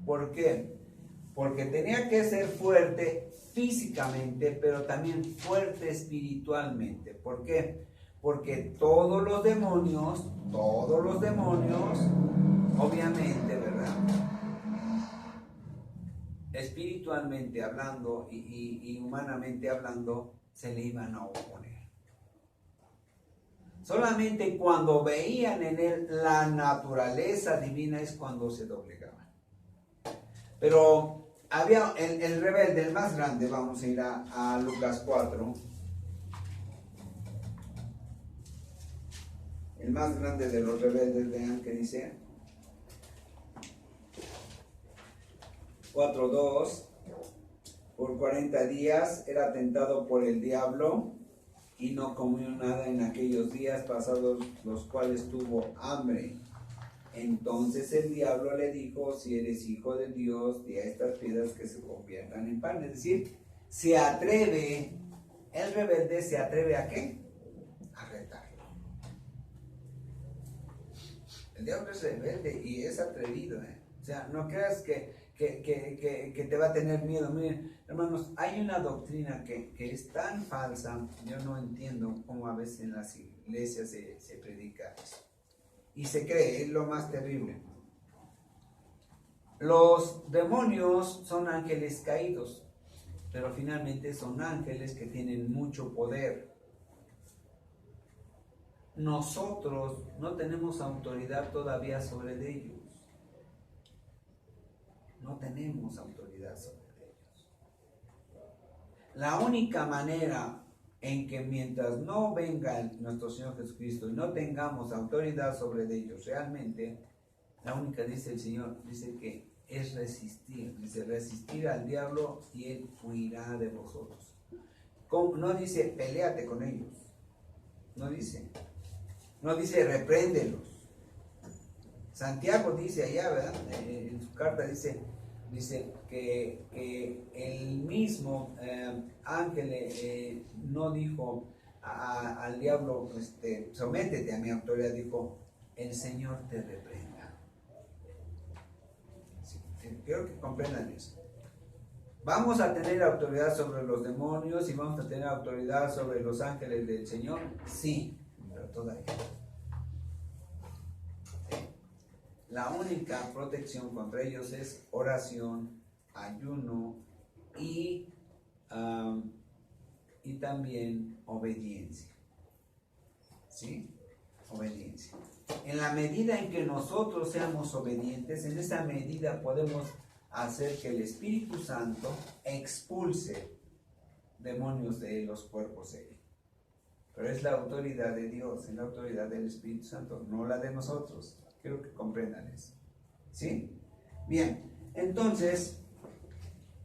¿Por qué? Porque tenía que ser fuerte físicamente, pero también fuerte espiritualmente. ¿Por qué? Porque todos los demonios, obviamente, ¿verdad? Espiritualmente hablando y humanamente hablando, se le iban a oponer. Solamente cuando veían en él la naturaleza divina es cuando se doblegaban. Pero había el rebelde, el más grande. Vamos a ir a Lucas 4. El más grande de los rebeldes, vean que dice 4:2. Por 40 días era tentado por el diablo y no comió nada en aquellos días pasados, los cuales tuvo hambre. Entonces el diablo le dijo: si eres hijo de Dios, di a estas piedras que se conviertan en pan. Es decir, el rebelde se atreve ¿a qué? A retarlo. El diablo es rebelde y es atrevido, O sea, no creas que te va a tener miedo. Miren, hermanos, hay una doctrina que es tan falsa. Yo no entiendo cómo a veces en las iglesias se predica eso. Y se cree, es lo más terrible. Los demonios son ángeles caídos, pero finalmente son ángeles que tienen mucho poder. Nosotros no tenemos autoridad todavía sobre ellos. No tenemos autoridad sobre ellos. La única manera en que mientras no venga nuestro Señor Jesucristo y no tengamos autoridad sobre ellos realmente, la única, dice el Señor, dice que es resistir. Dice: resistir al diablo y él huirá de vosotros. No dice peléate con ellos. No dice repréndelos. Santiago dice allá, ¿verdad? En su carta dice que el mismo ángel no dijo al diablo, sométete a mi autoridad, dijo: el Señor te reprenda. Sí, quiero que comprendan eso. ¿Vamos a tener autoridad sobre los demonios y vamos a tener autoridad sobre los ángeles del Señor? Sí, pero todavía. La única protección contra ellos es oración, ayuno y también obediencia. ¿Sí? Obediencia. En la medida en que nosotros seamos obedientes, en esa medida podemos hacer que el Espíritu Santo expulse demonios de los cuerpos de él. Pero es la autoridad de Dios, es la autoridad del Espíritu Santo, no la de nosotros. Quiero que comprendan eso. ¿Sí? Bien, entonces,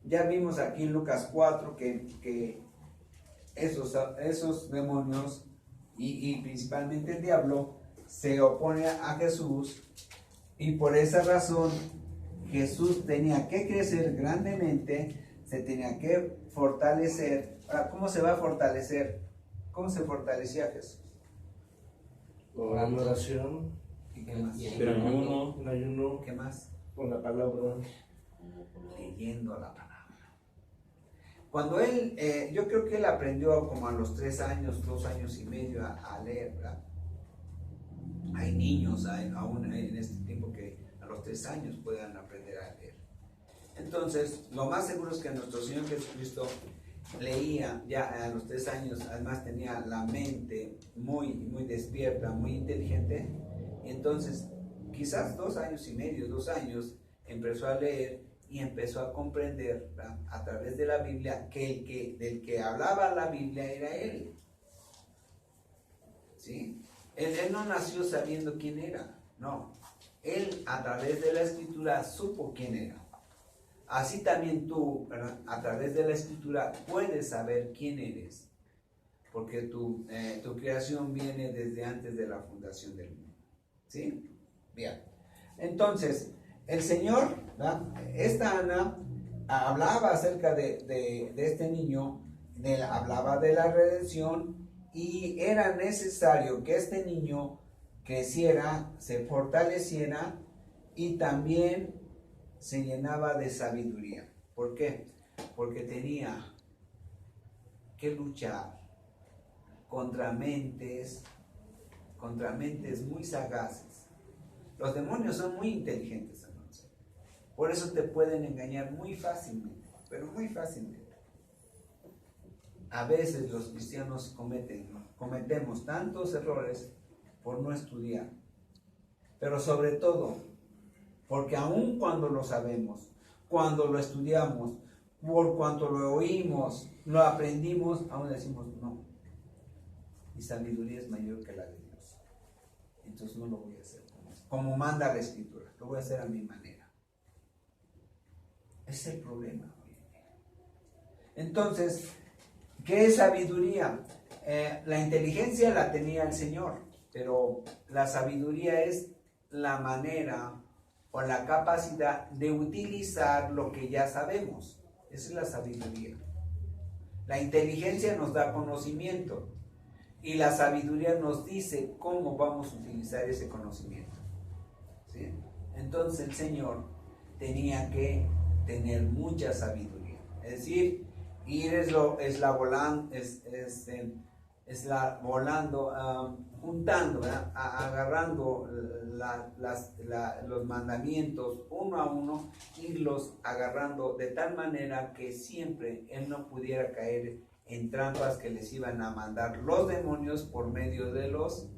ya vimos aquí en Lucas 4 que esos demonios y principalmente el diablo se opone a Jesús, y por esa razón Jesús tenía que crecer grandemente, se tenía que fortalecer. Ahora, ¿cómo se va a fortalecer? ¿Cómo se fortalecía Jesús? Con la oración. ¿Y qué más? El ayuno. ¿Qué más? Con la palabra. Leyendo la palabra. Cuando él, yo creo que él aprendió como a los 3 años, 2 años y medio a leer, ¿verdad? Hay niños aún en este tiempo que a los 3 años puedan aprender a leer. Entonces, lo más seguro es que nuestro Señor Jesucristo leía ya a los 3 años, además tenía la mente muy, muy despierta, muy inteligente, y entonces quizás 2 años y medio, 2 años, empezó a leer y empezó a comprender, ¿verdad?, a través de la Biblia que del que hablaba la Biblia era él. ¿Sí? Él no nació sabiendo quién era, no. Él a través de la Escritura supo quién era. Así también tú, ¿verdad?, a través de la Escritura puedes saber quién eres, porque tu creación viene desde antes de la fundación del mundo. ¿Sí? Bien. Entonces, el Señor, ¿verdad?, esta Ana hablaba acerca de este niño, hablaba de la redención y era necesario que este niño creciera, se fortaleciera y también se llenaba de sabiduría. ¿Por qué? Porque tenía que luchar contra mentes muy sagaces. Los demonios son muy inteligentes, hermanos. Por eso te pueden engañar muy fácilmente, pero muy fácilmente. A veces los cristianos cometemos tantos errores por no estudiar, pero sobre todo porque aun cuando lo sabemos, cuando lo estudiamos, por cuanto lo oímos, lo aprendimos, aún decimos no, mi sabiduría es mayor que la de Dios, entonces no lo voy a hacer como manda la Escritura, lo voy a hacer a mi manera. Ese es el problema hoy en día. Entonces, ¿qué es sabiduría? La inteligencia la tenía el Señor, pero la sabiduría es la manera o la capacidad de utilizar lo que ya sabemos. Esa es la sabiduría. La inteligencia nos da conocimiento y la sabiduría nos dice cómo vamos a utilizar ese conocimiento. ¿Sí? Entonces el Señor tenía que tener mucha sabiduría. Es decir, ir juntando, agarrando los mandamientos uno a uno, irlos agarrando de tal manera que siempre él no pudiera caer en trampas que les iban a mandar los demonios por medio de los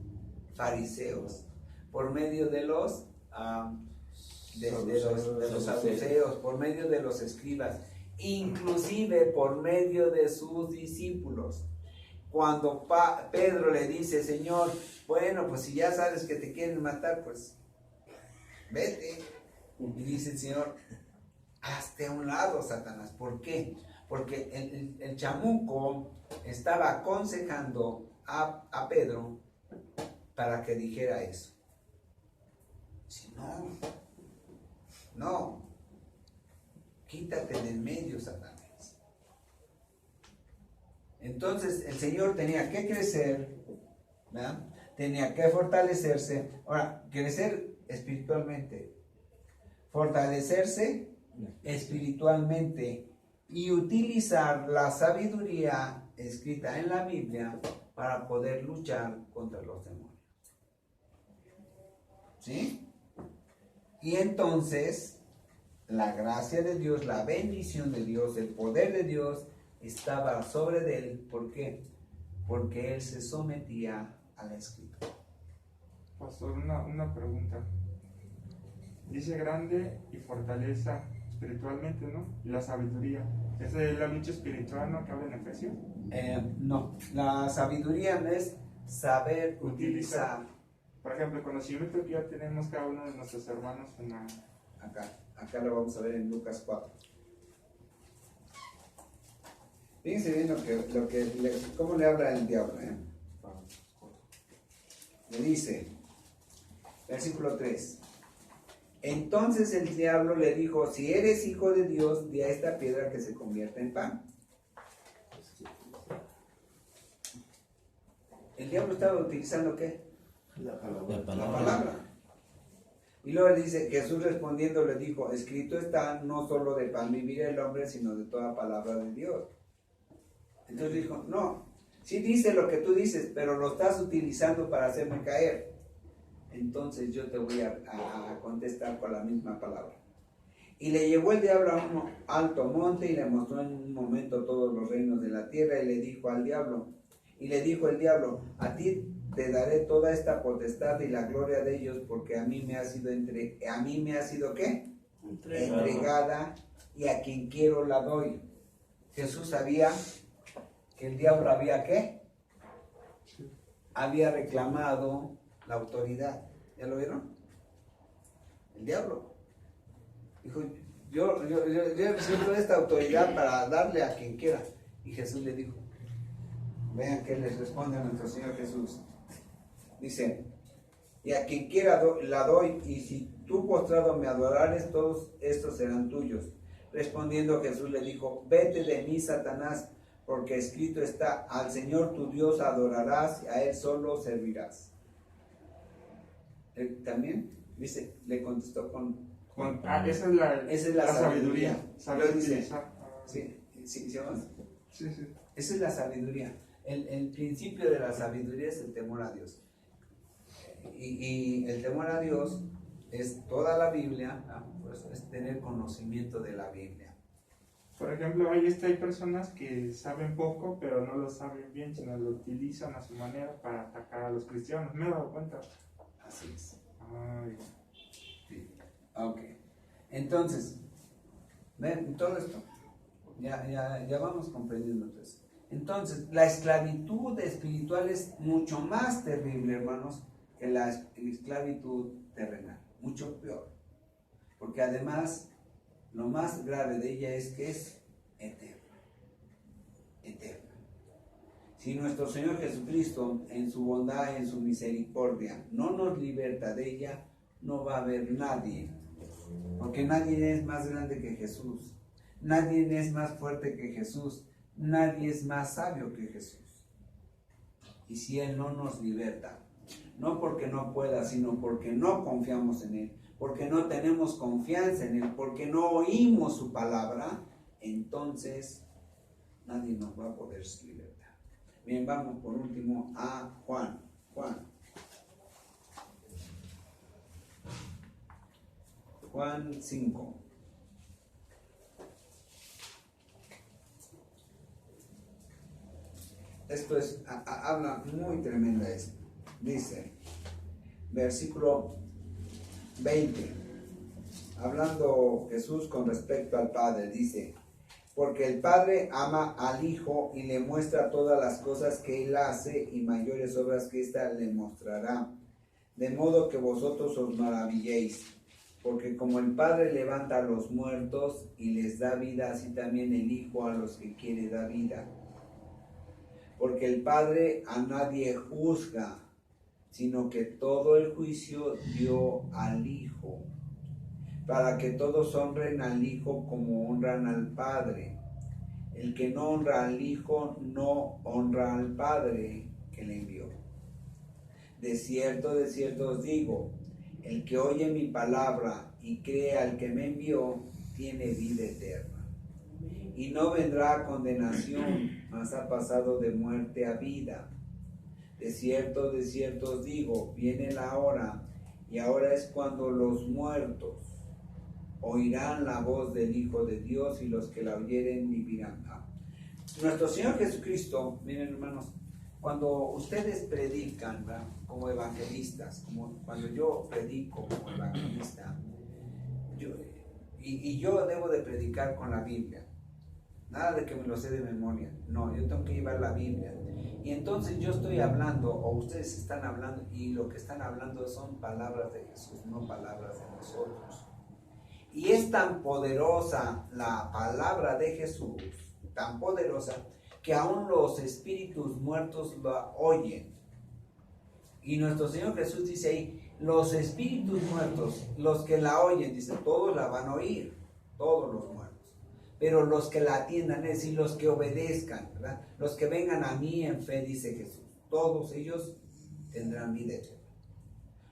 fariseos, por medio de los saduceos, por medio de los escribas, inclusive por medio de sus discípulos. Cuando Pedro le dice, Señor, bueno, pues si ya sabes que te quieren matar, pues vete. Y dice el Señor, hazte a un lado, Satanás. ¿Por qué? Porque el chamuco estaba aconsejando a Pedro para que dijera eso. Si no, quítate de en medio, Satanás. Entonces el Señor tenía que crecer, ¿verdad? Tenía que fortalecerse. Ahora, crecer espiritualmente, fortalecerse espiritualmente y utilizar la sabiduría escrita en la Biblia para poder luchar contra los demonios. ¿Sí? Y entonces la gracia de Dios, la bendición de Dios, el poder de Dios estaba sobre de él. ¿Por qué? Porque él se sometía a la Escritura. Pastor, una pregunta. Dice grande y fortaleza espiritualmente, ¿no? Y la sabiduría. ¿Esa es la lucha espiritual, no, que habla en Efesios? No, la sabiduría es saber utilizar. Por ejemplo, el conocimiento que ya tenemos cada uno de nuestros hermanos en la... Acá lo vamos a ver en Lucas 4. Fíjense bien cómo le habla el diablo, ¿eh? Le dice, versículo 3. Entonces el diablo le dijo, si eres hijo de Dios, di a esta piedra que se convierta en pan. El diablo estaba utilizando ¿qué? La palabra. La palabra. Y luego le dice, Jesús respondiendo le dijo, escrito está, no solo de pan vivirá el hombre, sino de toda palabra de Dios. Entonces dijo, no, sí dice lo que tú dices, pero lo estás utilizando para hacerme caer. Entonces yo te voy a contestar con la misma palabra. Y le llevó el diablo a un alto monte y le mostró en un momento todos los reinos de la tierra y le dijo el diablo, a ti te daré toda esta potestad y la gloria de ellos, porque a mí me ha sido ¿qué? Entregada, y a quien quiero la doy. Jesús sabía que el diablo había ¿qué? Había reclamado la autoridad. ¿Ya lo vieron? El diablo dijo, yo recibo esta autoridad para darle a quien quiera. Y Jesús le dijo, vean qué les responde a nuestro Señor Jesús. Dice, y a quien quiera la doy, y si tú postrado me adorares, todos estos serán tuyos. Respondiendo Jesús le dijo, vete de mí, Satanás, porque escrito está, al Señor tu Dios adorarás y a Él solo servirás. También, dice, le contestó Esa es la sabiduría. Lo dice. utilizar. Sí, sí, ¿sí más? Sí, sí. Esa es la sabiduría. El principio de la sabiduría es el temor a Dios. Y el temor a Dios es toda la Biblia, pues es tener conocimiento de la Biblia. Por ejemplo, hay personas que saben poco, pero no lo saben bien, sino lo utilizan a su manera para atacar a los cristianos. Me he dado cuenta. Así es. Ay. Sí. Ok. Entonces, ven, todo esto, ya vamos comprendiendo todo eso. Entonces, la esclavitud espiritual es mucho más terrible, hermanos, que la esclavitud terrenal. Mucho peor. Porque además, lo más grave de ella es que es eterna. Eterna. Si nuestro Señor Jesucristo, en su bondad, en su misericordia, no nos liberta de ella, no va a haber nadie. Porque nadie es más grande que Jesús. Nadie es más fuerte que Jesús. Nadie es más sabio que Jesús. Y si Él no nos liberta, no porque no pueda, sino porque no confiamos en Él, porque no tenemos confianza en Él, porque no oímos su palabra, entonces nadie nos va a poder libertar. Bien, vamos por último a Juan. Juan 5. Esto es, habla muy tremenda esto. Dice, versículo 20, hablando Jesús con respecto al Padre, dice, porque el Padre ama al Hijo y le muestra todas las cosas que Él hace y mayores obras que ésta le mostrará, de modo que vosotros os maravilléis, porque como el Padre levanta a los muertos y les da vida, así también el Hijo a los que quiere da vida. Porque el Padre a nadie juzga, sino que todo el juicio dio al Hijo, para que todos honren al Hijo como honran al Padre. El que no honra al Hijo no honra al Padre que le envió. De cierto os digo, el que oye mi palabra y cree al que me envió, tiene vida eterna. Y no vendrá a condenación, mas ha pasado de muerte a vida. De cierto os digo, viene la hora, y ahora es cuando los muertos oirán la voz del Hijo de Dios, y los que la oyeren vivirán. Nuestro Señor Jesucristo, miren hermanos, cuando ustedes predican, ¿verdad?, como evangelistas, como cuando yo predico como evangelista, yo debo de predicar con la Biblia. Nada de que me lo sé de memoria. No, yo tengo que llevar la Biblia. Y entonces yo estoy hablando, o ustedes están hablando, y lo que están hablando son palabras de Jesús, no palabras de nosotros. Y es tan poderosa la palabra de Jesús, tan poderosa, que aún los espíritus muertos la oyen. Y nuestro Señor Jesús dice ahí, los espíritus muertos, los que la oyen, dice, todos la van a oír, todos los muertos. Pero los que la atiendan, es decir, los que obedezcan, ¿verdad?, los que vengan a mí en fe, dice Jesús, todos ellos tendrán vida eterna.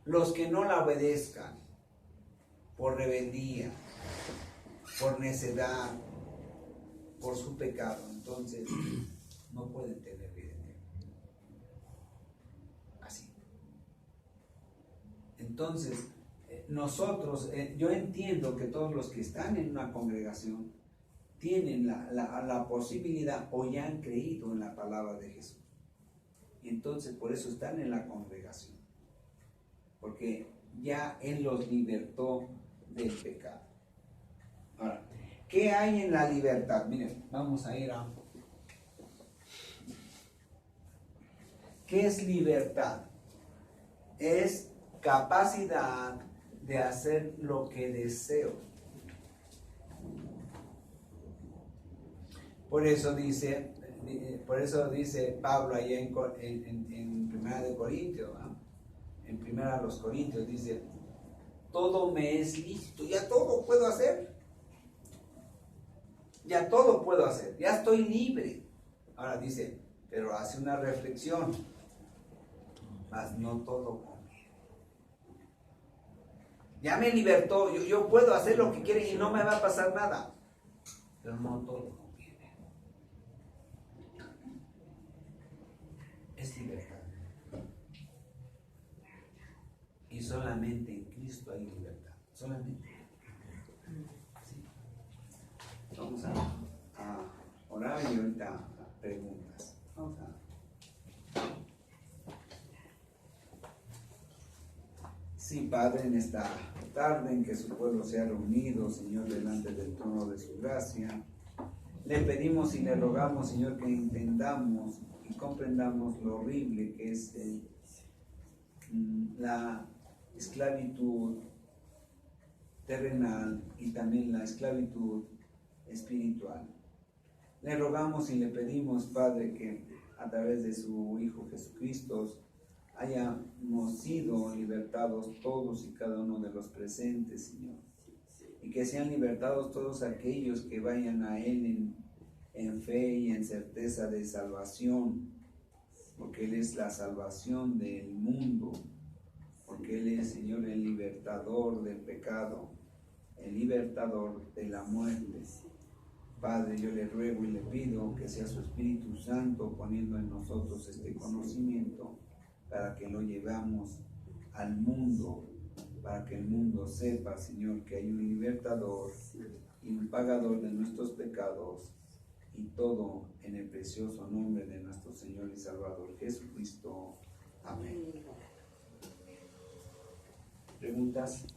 Los que no la obedezcan, por rebeldía, por necedad, por su pecado, entonces no pueden tener vida eterna. Así. Entonces, nosotros, yo entiendo que todos los que están en una congregación tienen la posibilidad o ya han creído en la palabra de Jesús. Y entonces por eso están en la congregación. Porque ya Él los libertó del pecado. Ahora, ¿qué hay en la libertad? Miren, vamos a ir a... ¿Qué es libertad? Es capacidad de hacer lo que deseo. Por eso dice Pablo allá en 1 de Corintios, ¿no? En 1 Corintios dice, todo me es lícito, ya todo puedo hacer. Ya todo puedo hacer, ya estoy libre. Ahora dice, pero hace una reflexión, mas no todo conviene. Ya me libertó, yo puedo hacer lo que quiera y no me va a pasar nada, pero no todo conviene. Es libertad. Y solamente en Cristo hay libertad. Solamente. Sí. Vamos a orar y ahorita preguntas. Vamos a. Sí, Padre, en esta tarde en que su pueblo se ha reunido, Señor, delante del trono de su gracia, le pedimos y le rogamos, Señor, que entendamos y comprendamos lo horrible que es la esclavitud terrenal y también la esclavitud espiritual. Le rogamos y le pedimos, Padre, que a través de su Hijo Jesucristo hayamos sido libertados todos y cada uno de los presentes, Señor, y que sean libertados todos aquellos que vayan a Él en fe y en certeza de salvación, porque Él es la salvación del mundo, porque Él es, Señor, el libertador del pecado, el libertador de la muerte. Padre, yo le ruego y le pido que sea su Espíritu Santo poniendo en nosotros este conocimiento para que lo llevamos al mundo, para que el mundo sepa, Señor, que hay un libertador y un pagador de nuestros pecados, y todo en el precioso nombre de nuestro Señor y Salvador Jesucristo. Amén. ¿Preguntas?